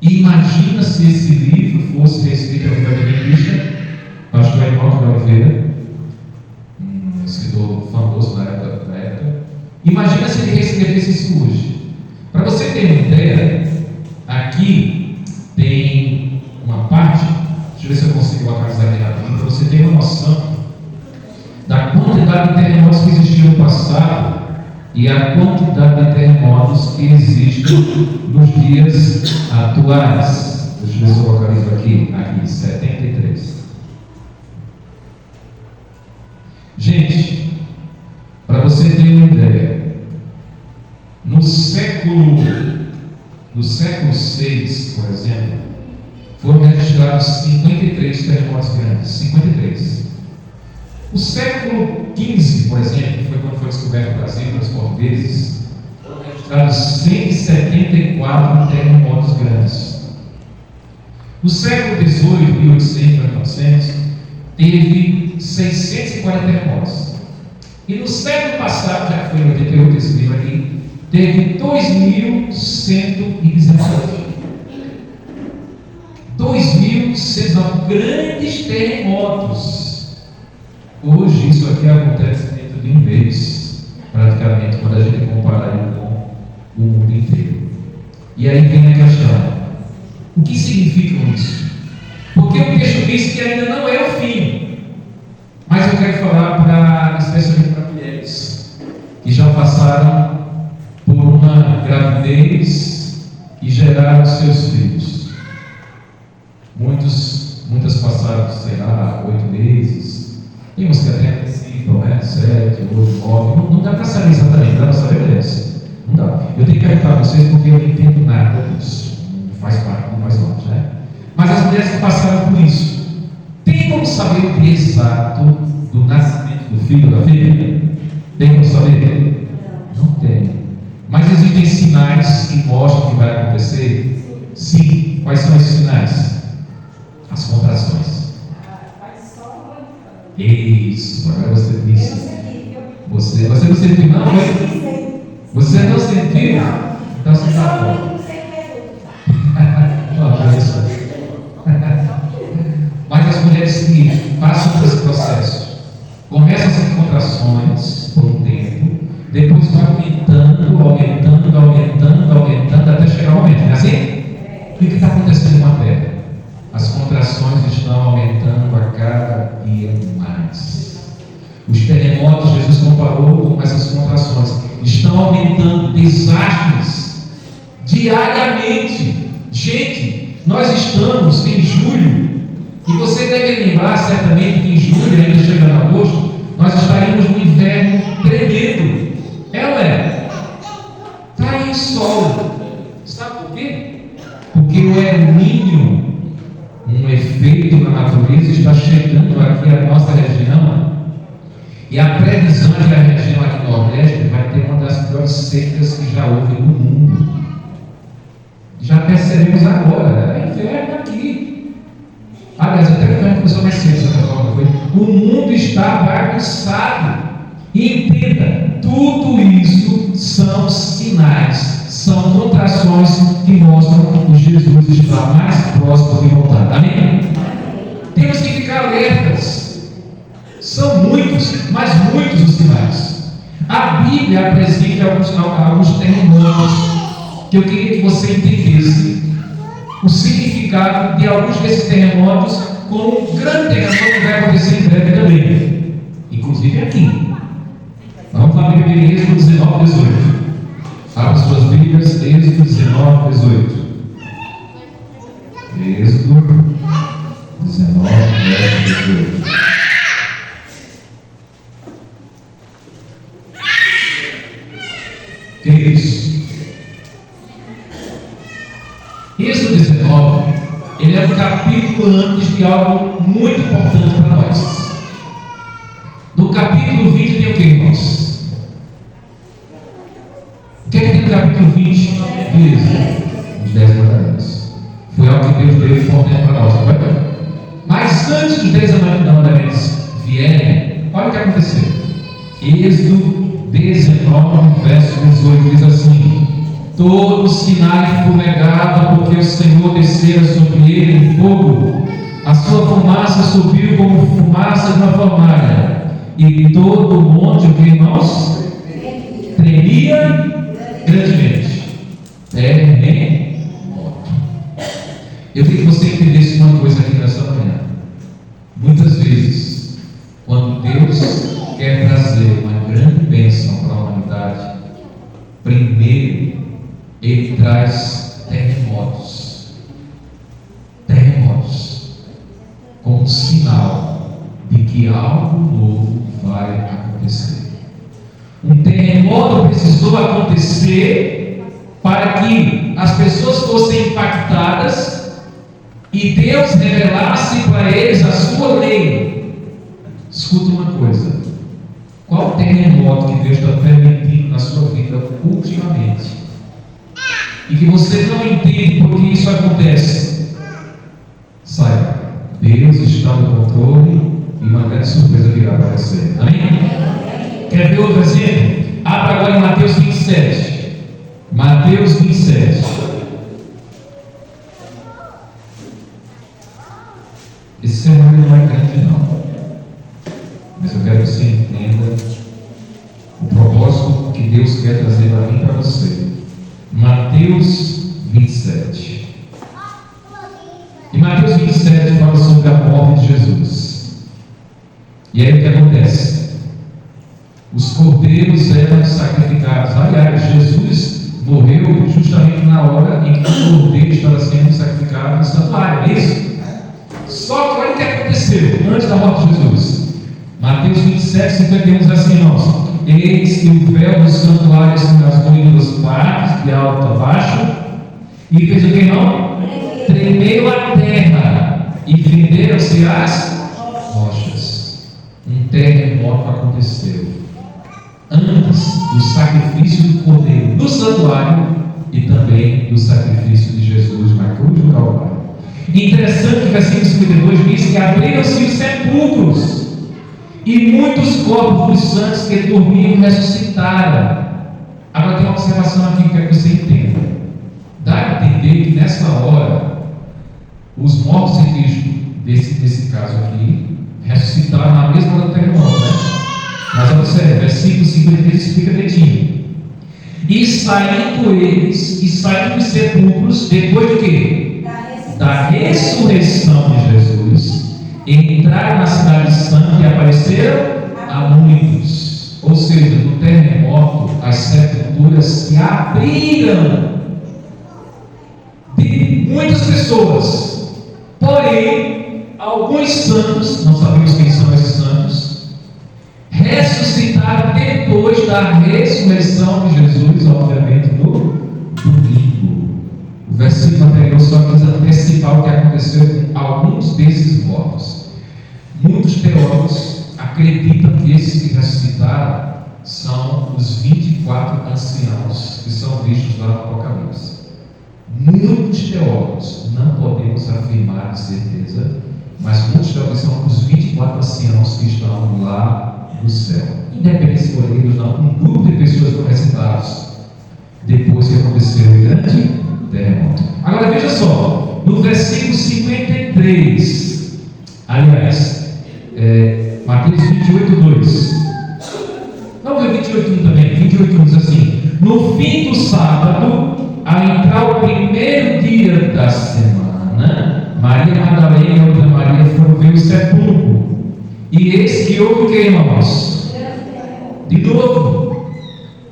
E imagina se esse livro fosse escrito pelo adventista, pastor Edvaldo de Oliveira, um escritor famoso na época. Imagina se ele escrevesse isso hoje. Para você ter uma ideia, aqui tem uma parte, deixa eu ver se eu consigo localizar aqui rapidinho, para você ter uma noção da quantidade de terremotos que existiam no passado e a quantidade de terremotos que existem nos dias atuais. Deixa eu ver se eu localizo aqui, 73. Gente, para você ter uma ideia, no século VI, por exemplo, foram registrados 53 terremotos grandes. 53. O século XV, por exemplo, foi quando foi descoberto o Brasil pelos portugueses, foram registrados 174 terremotos grandes. No século XVIII, 1800 a 1900, teve 640 terremotos. E no século passado, já que foi em 88 esse livro aqui, teve 2.119. 2.119 grandes terremotos. Hoje isso aqui acontece dentro de um mês, praticamente, quando a gente compara com o mundo inteiro. E aí vem a questão: o que significa isso? Porque o texto diz que ainda não é o fim. Mas eu quero falar especialmente para mulheres que já passaram por uma gravidez e geraram seus filhos. Muitas passaram, sei lá, 8 meses. Tem uns que até antecipam, né? 7, 8, 9. Não dá para saber exatamente, não dá para saber dessa. Não dá. Eu tenho que perguntar a vocês porque eu não entendo nada disso. Não faz parte, não faz parte, né? Mas as mulheres que passaram por isso, tem como saber o dia exato do nascimento do filho ou da filha? Tem como saber? Não tem. Mas existem sinais que mostram que vai acontecer? Sim. Quais são esses sinais? As contrações. Isso, agora você disse. Você não sentiu, não? Você não sentiu? Então você está bom. Mas as mulheres que passam por esse processo começam a sentir contrações por um tempo, depois vai aumentando até chegar ao aumento. Não é assim? O que está acontecendo com a Terra? As contrações estão aumentando a cada dia mais. Os terremotos, Jesus comparou com essas contrações, estão aumentando, desastres diariamente. Gente, nós estamos em julho, e você deve lembrar certamente que em julho, ainda chegando a agosto, nós estaremos no inverno tremendo. É ou é? Está aí o sol. Sabe por quê? Porque o El Niño, um efeito na natureza, está chegando aqui à nossa região, e a previsão é que a região aqui do Nordeste vai ter uma das piores secas que já houve no mundo. Já percebemos agora, é inferno aqui. Aliás, até que o inferno começou mais cedo, dessa forma, foi. O mundo está bagunçado. E entenda, tudo isso são sinais, são contrações que mostram que Jesus está mais próximo de voltar. Amém? Temos que ficar alertas. São muitos, mas muitos os sinais. A Bíblia apresenta alguns termômetros que eu queria que você entendesse o significado de alguns desses terremotos, como um grande terremoto que vai acontecer em breve também, inclusive aqui. Vamos lá para Êxodo 19, 18. Abra suas Bíblias, Êxodo 19, 18. Êxodo 19, 18. Queridos, Êxodo 19, ele é um capítulo antes de algo muito importante para nós. No capítulo 20 tem o que, irmãos? O que é que tem no capítulo 20? Beleza, os 10 mandamentos. Foi algo que Deus deu importante para nós, não é? Mas antes dos 10 mandamentos vierem, olha o que aconteceu. Êxodo 19, verso 18 diz assim: todo sinai fumegava, porque o Senhor descera sobre ele em fogo, a sua fumaça subiu como fumaça de uma fornalha, e todo o monte, que irmãos, tremia grandemente. Terremoto. Eu queria que você entendesse uma coisa aqui nessa manhã. Muitas vezes, quando Deus quer trazer uma grande bênção para a humanidade, primeiro Ele traz terremotos. Terremotos como sinal de que algo novo vai acontecer. Um terremoto precisou acontecer para que as pessoas fossem impactadas e Deus revelasse para eles a sua lei. Escuta uma coisa: qual terremoto que Deus está permitindo na sua vida ultimamente e que você não entende por que isso acontece? Saiba, Deus está no controle e uma grande surpresa virá para você. Amém? Quer ver outro exemplo? Abra agora em Mateus 27. Mateus 27. Esse sermão não é grande não, mas eu quero que você entenda o propósito que Deus quer trazer para mim e para você. Mateus 27. E Mateus 27 fala sobre a morte de Jesus. E aí o que acontece? Os cordeiros eram sacrificados. Aliás, Jesus morreu justamente na hora em que o cordeiro estava sendo sacrificado no santuário. É isso? Só que olha o que aconteceu antes da morte de Jesus. Mateus 27, 51 diz assim, irmãos: eis que o véu do santuário se rasgou em duas partes, de alto a baixo, e fez o que, não? Tremeu a terra, e fenderam-se as rochas. Um terremoto aconteceu antes do sacrifício do cordeiro no santuário e também do sacrifício de Jesus na cruz do Calvário. Interessante que o versículo 52 diz que abriram-se os sepulcros e muitos corpos dos santos que dormiam ressuscitaram. Agora tem uma observação aqui que eu quero que você entenda. Dá a entender que nessa hora os mortos em Cristo, nesse caso aqui, ressuscitaram na mesma hora do terremoto, né? Mas observe, versículo 53 explica direitinho. E saindo dos sepulcros, depois do quê? Da ressurreição de Jesus, entraram na cidade santa e apareceram a muitos. Ou seja, no terremoto, as sepulturas se abriram de muitas pessoas. Porém, alguns santos, não sabemos quem são esses santos, ressuscitaram depois da ressurreição de Jesus, obviamente, no domingo. O versículo anterior só quis antecipar o que aconteceu com alguns desses mortos. Muitos teólogos acreditam que esses que ressuscitaram são os 24 anciãos que são vistos lá no Apocalipse. Muitos teólogos, não podemos afirmar de certeza, mas muitos teólogos são os 24 anciãos que estão lá no céu. Independente se foram eles ou não, um grupo de pessoas foram ressuscitados depois que aconteceu o grande terremoto. Agora veja só, no versículo 53, aliás, Mateus 28:2. Vamos ver 28:1 também. 28:1 diz assim: no fim do sábado, ao entrar o primeiro dia da semana, Maria Madalena e outra Maria foram ver o sepulcro. E eis que houve o que, irmãos? De novo,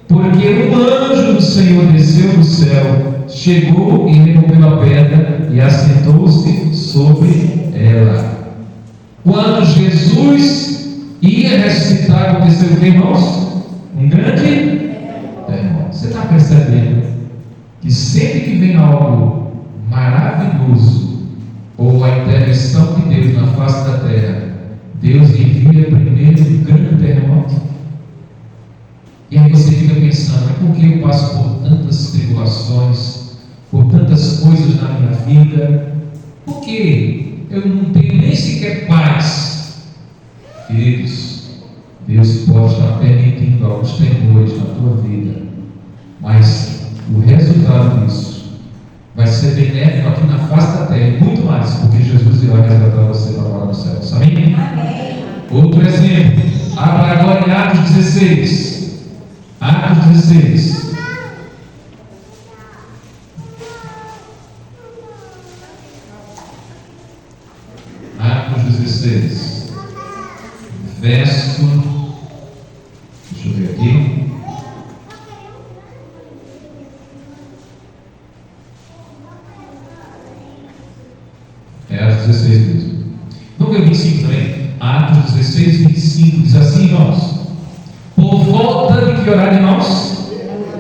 porque um anjo do Senhor desceu do céu, chegou e removeu a pedra e assentou-se sobre ela. Quando Jesus ia ressuscitar, aconteceu o que, irmãos? Um grande terremoto. Você está percebendo que sempre que vem algo maravilhoso, ou a intervenção de Deus na face da terra, Deus envia primeiro um grande terremoto? E aí você fica pensando: por que eu passo por tantas tribulações, por tantas coisas na minha vida? Por que eu não tenho nem sequer paz? Queridos, Deus pode estar permitindo alguns temores na tua vida, mas o resultado disso vai ser benéfico aqui na face da terra, e muito mais, porque Jesus irá resgatar você para fora do céu. Amém? Amém. Outro exemplo, abra agora em Atos 16. Atos 16. Atos 16. Verso. Deixa eu ver aqui. Atos 16 mesmo. Vamos ver 25 também. Atos 16, 25 diz assim, irmãos: por volta de que horário, irmãos?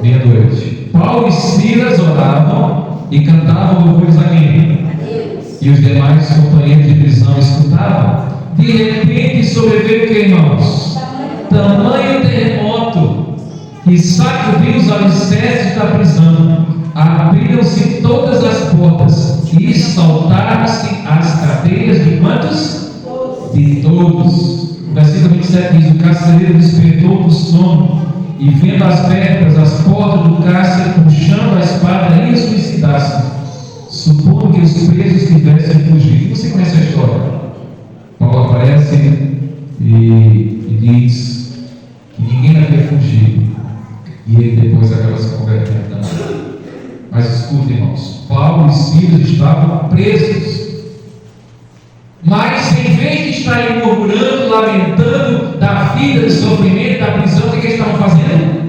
Meia-noite. Paulo e Silas oravam e cantavam louvores a quem? E os demais companheiros de prisão escutavam. De repente sobreveio o que, irmãos? Tamanho terremoto que sacudiu os alicerces da prisão. Abriram-se todas as portas e saltaram-se as cadeias de quantos? De todos. O versículo 27 diz: o carcereiro despertou do sono e, vendo as vértebras, as portas do cárcere, puxando a espada, ia suicidar-se, supondo que os presos tivessem fugido. Você conhece a história? Paulo aparece e diz que ninguém havia fugido, e ele depois acaba se convertendo também. Mas escuta, irmãos, Paulo e Silas estavam presos, mas em vez de estarem murmurando, lamentando da vida, do sofrimento, da prisão, o que eles estavam fazendo?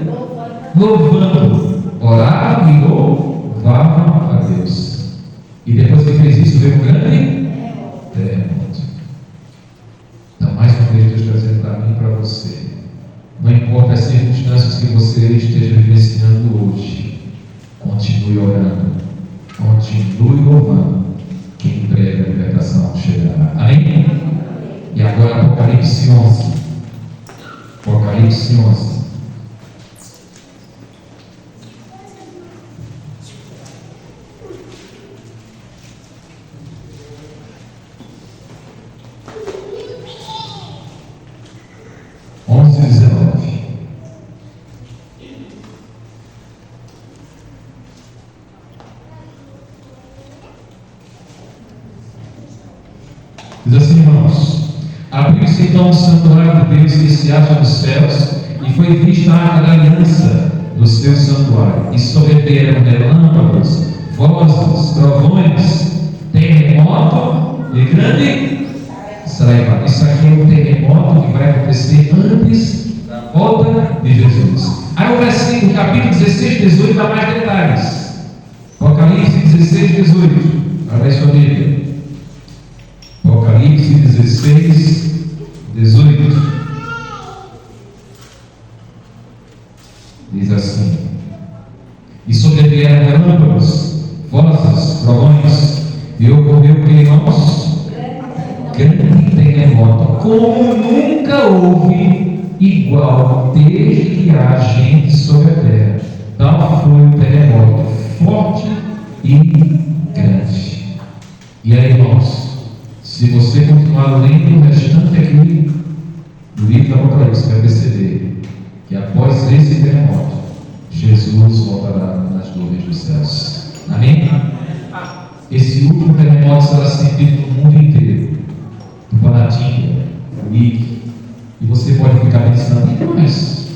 Louvando, oravam e louvavam a Deus. E depois que fez isso, veio um grande terremoto. Então, mais uma vez, Deus está dizendo para mim e para você: não importa as circunstâncias que você esteja vivenciando hoje, continue orando, continue louvando, que em breve a libertação chegará. Amém? E agora Apocalipse 11. Apocalipse 11. Diz assim, irmãos: abriu-se então o santuário de Deus que se acha nos céus, e foi vista a arca da aliança do seu santuário, e sobreveio relâmpagos, vozes, trovões, terremoto e grande saiba. Isso aqui é um terremoto que vai acontecer antes da volta de Jesus. Aí o versículo, capítulo 16, 18, dá mais detalhes. Apocalipse 16, 18. Olha isso, Bíblia. Apocalipse 16, 18. Diz assim: e sobrevieram relâmpagos, vozes, trovões, e ocorreu que, irmãos, grande terremoto, como nunca houve igual desde que há gente sobre a terra. Tal foi o terremoto forte e grande. E aí, irmãos, se você continuar lendo o restante aqui do livro do Apocalipse, vai perceber que após esse terremoto, Jesus voltará nas nuvens dos céus. Amém? Esse último terremoto será sentido no mundo inteiro. No Panatinga, no Ig. E você pode ficar pensando, e nós?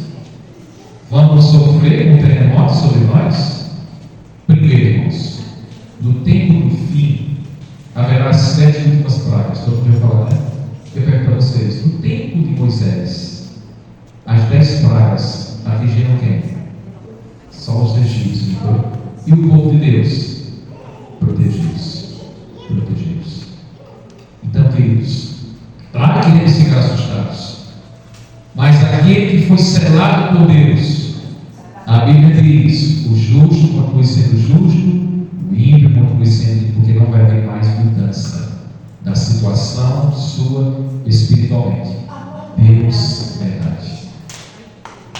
Vamos sofrer um terremoto sobre nós? Primeiro, irmãos, no tempo do fim, haverá 7 últimas pragas. Todo mundo vai falar, né? Eu pergunto para vocês, no tempo de Moisés, as 10 pragas atingiram quem? Só os egípcios, não foi? E o povo de Deus? Protegidos. Protegidos. Então, queridos, claro que devemos ficar assustados, mas aquele que foi selado por Deus, a Bíblia diz: o justo continue sendo justo, o ímpio continue sendo, porque não vai haver mais mudança da situação sua espiritualmente. Deus é verdade.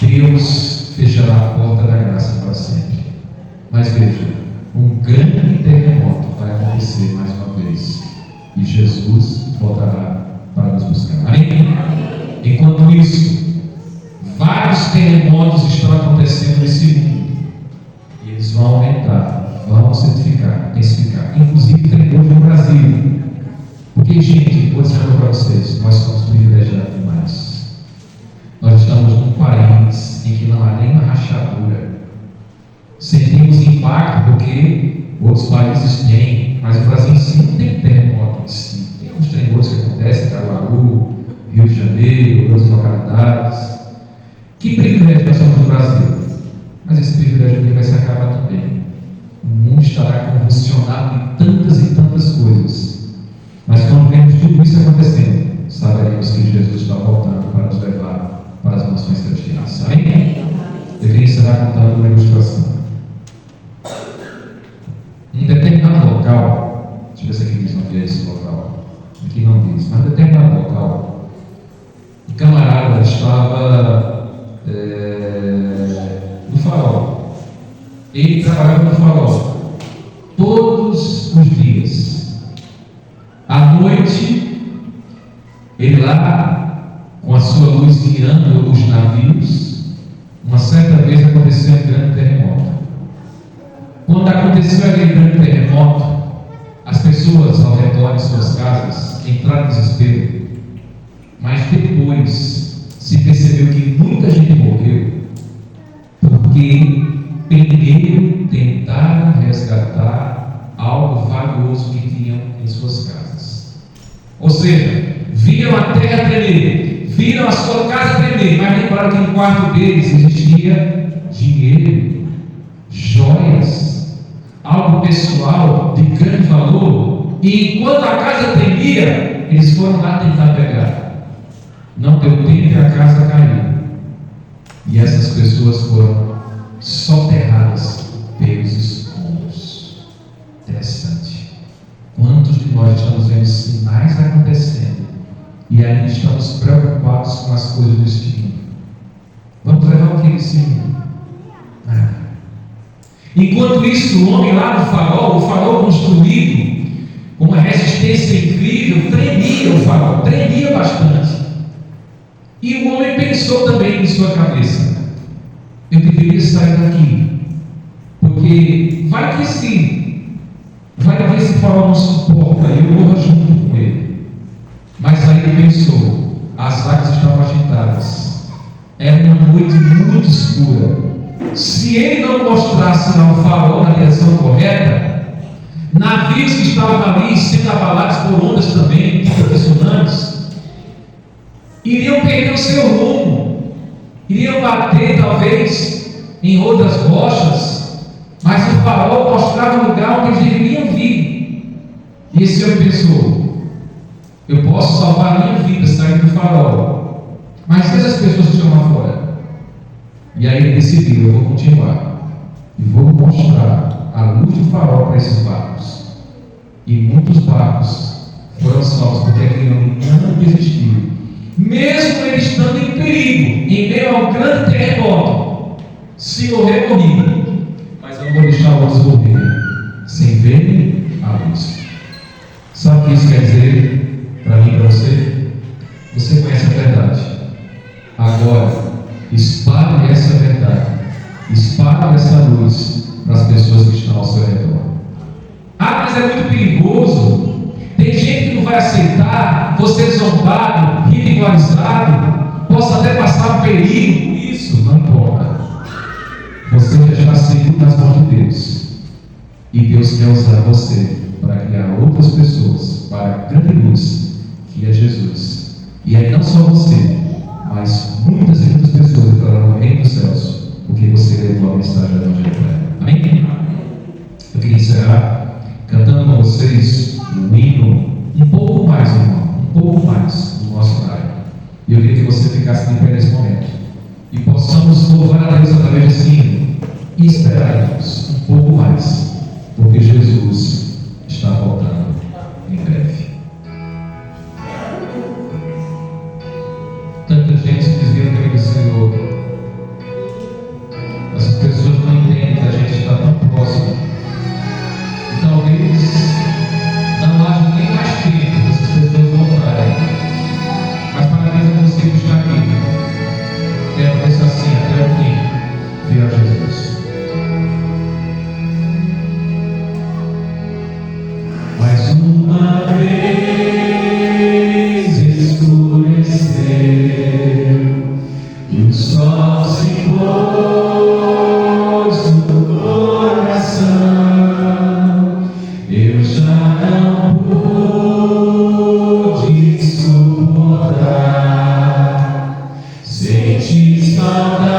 Deus fechará a porta da graça para sempre. Mas veja, um grande terremoto vai acontecer mais uma vez, e Jesus voltará para nos buscar. Amém? Enquanto isso, vários terremotos estão acontecendo nesse mundo, e eles vão aumentar, vão intensificar, inclusive tremores no Brasil. Porque, gente, vou dizer para vocês, nós somos privilegiados demais. Nós estamos num país em que não há nenhuma rachadura. Sentimos impacto porque outros países têm, mas o Brasil em si não tem terremoto em si. Tem uns tremores que acontecem em Caruaru, Rio de Janeiro, outras localidades. Que privilégio nós somos no Brasil. Mas esse privilégio vai se acabar também. O mundo estará convulsionado em tantas e tantas coisas. Mas quando vemos tudo isso acontecendo, saberemos que Jesus está voltando para nos levar para as nações celestiais. Amém? Eu queria encerrar contando uma ilustração. Em determinado local, deixa eu ver se aqui diz onde é esse local. Aqui não diz, mas em determinado local, o camarada estava no farol. Ele trabalhava no farol todos os dias. À noite, ele lá, com a sua luz guiando os navios, uma certa vez aconteceu um grande terremoto. Quando aconteceu aquele grande terremoto, as pessoas ao redor de suas casas entraram em desespero, mas depois se percebeu que muita gente morreu porque primeiro tentaram resgatar algo valioso que tinham em suas casas. Ou seja, viram a terra tremer, viram a sua casa tremer, mas lembraram que no quarto deles existia dinheiro, joias, algo pessoal de grande valor, e enquanto a casa tremia, eles foram lá tentar pegar. Não deu tempo e a casa caiu, e essas pessoas foram soterradas pelos escombros. Interessante. Quantos de nós estamos vendo sinais acontecendo e ainda estamos preocupados com as coisas deste mundo? Vamos levar o que desse mundo? Enquanto isso, o homem lá no farol, o farol construído com uma resistência incrível, tremia o farol, tremia bastante. E o homem pensou também em sua cabeça: eu deveria sair daqui, porque vai que sim, vai haver esse farol não suporta, eu morro junto com ele. Mas aí ele pensou, as águas estavam agitadas, era uma noite muito escura. Se ele não mostrasse ao farol na direção correta, navios que estavam ali sendo abalados por ondas também, tipo tsunamis, iriam perder o seu rumo, iriam bater talvez em outras rochas, mas o farol mostrava o lugar onde eles deveriam vir. E esse homem pensou: eu posso salvar a minha vida saindo do farol, mas se as pessoas estão lá fora? E aí ele decidiu: eu vou continuar e vou mostrar a luz do farol para esses barcos. E muitos barcos foram salvos porque aquele homem não desistiu, mesmo ele estando em perigo, em meio ao grande terremoto. Se morrer, morri, mas eu não vou deixar outros morrer a luz. Sabe o que isso quer dizer para mim e para você? Você conhece a verdade. Agora, espalhe essa verdade, espalhe essa luz para as pessoas que estão ao seu redor. Ah, mas é muito perigoso. Tem gente que não vai aceitar você zombado, ridicularizado, possa até passar um perigo. Isso não importa. Você já está seguro nas mãos de Deus. E Deus quer usar você para criar outras pessoas para a grande luz que é Jesus. E aí não só você, mas muitas e muitas pessoas entrarão no reino dos céus, porque você levou a mensagem da Evangelho para ela. Amém? Eu queria encerrar cantando com vocês um hino um pouco mais, irmão, um pouco mais do nosso horário. E eu queria que você ficasse de pé nesse momento e possamos louvar a Deus através desse hino e esperar Deus um pouco mais, porque Jesus está voltando em breve. Tanta gente se desvia do caminho do Senhor. As pessoas não entendem que a gente está tão próximo. E talvez não haja nem mais tempo dessas pessoas voltarem. Mas parabéns a você que está aqui. Quero pensar assim até o fim. Vir a Jesus. Mais uma vez escureceu e o sol se pôs no coração. Eu já não pude suportar. Senti saudades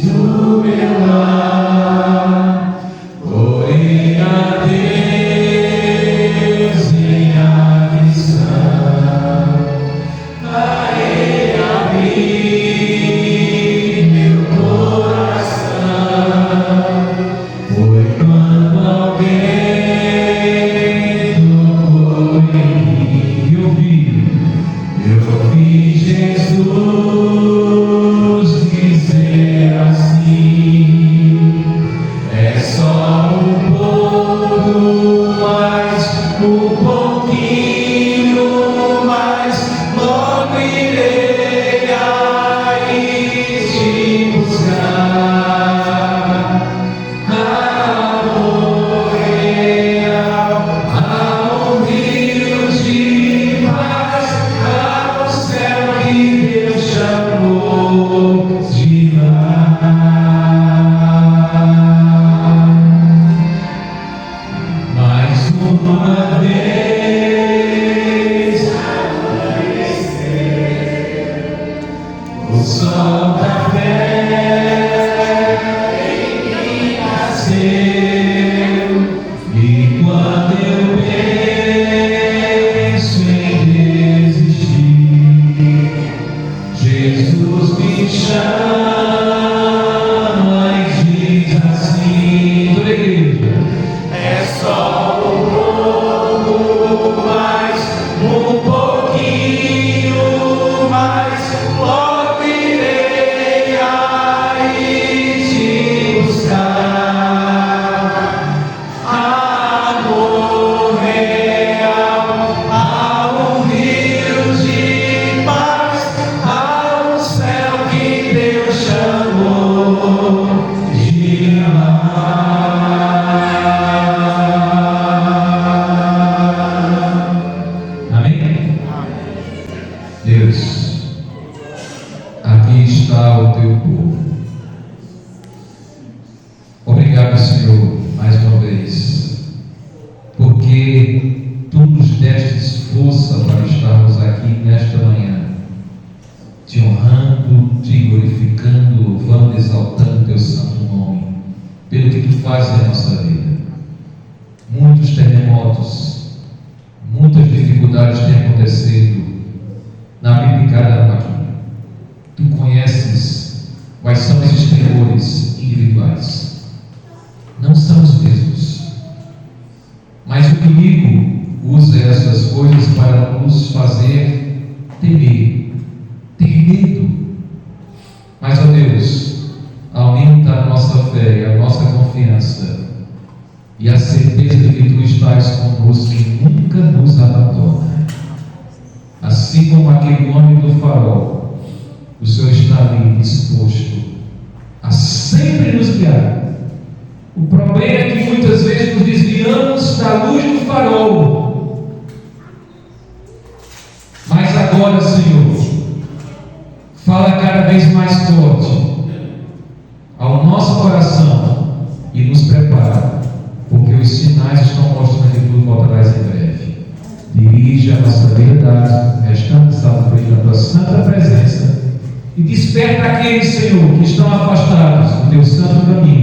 do meu lar. Orei a Deus em aflição, a Ele abri meu coração. Foi quando alguém tocou em mim e eu vi Jesus dizer assim: é só um pouco mais, um pouquinho mais, logo irei aí te buscar. Amor real, ao rio de paz, ao céu que Deus chamou de lar. Mais uma vez o sol da fé em mim nasceu, e quando eu penso em desistir, Jesus me chama e diz assim: toda a igreja, é só um pouco mais, um pouquinho mais, logo irei aí te buscar. Amor real, ao rio de paz, ao céu que Deus chamou de lar. Amém? Deus, aqui está o teu povo. Obrigado, Senhor, mais uma vez, porque tu nos destes força para estarmos aqui nesta manhã, te honrando, te glorificando, louvando, exaltando teu santo nome, pelo que tu fazes na nossa vida. Muitos terremotos, muitas dificuldades têm acontecido na vida de cada um aqui. Tu conheces quais são esses temores individuais. Não são os mesmos. Mas o inimigo usa essas coisas para nos fazer temer, ter medo. Mas, ó Deus, aumenta a nossa fé e a nossa confiança e a certeza de que Tu estás conosco e nunca nos abandona. Assim como aquele homem do farol, o Senhor está ali disposto a sempre nos guiar. O problema é que muitas vezes nos desviamos da luz do farol. Mas agora, Senhor, fala cada vez mais forte ao nosso coração e nos prepara, porque os sinais estão mostrando que Tu voltarás em breve. Dirige a nossa verdade, restando salvo na Tua santa presença, e desperta aqueles, Senhor, que estão afastados do Teu santo caminho,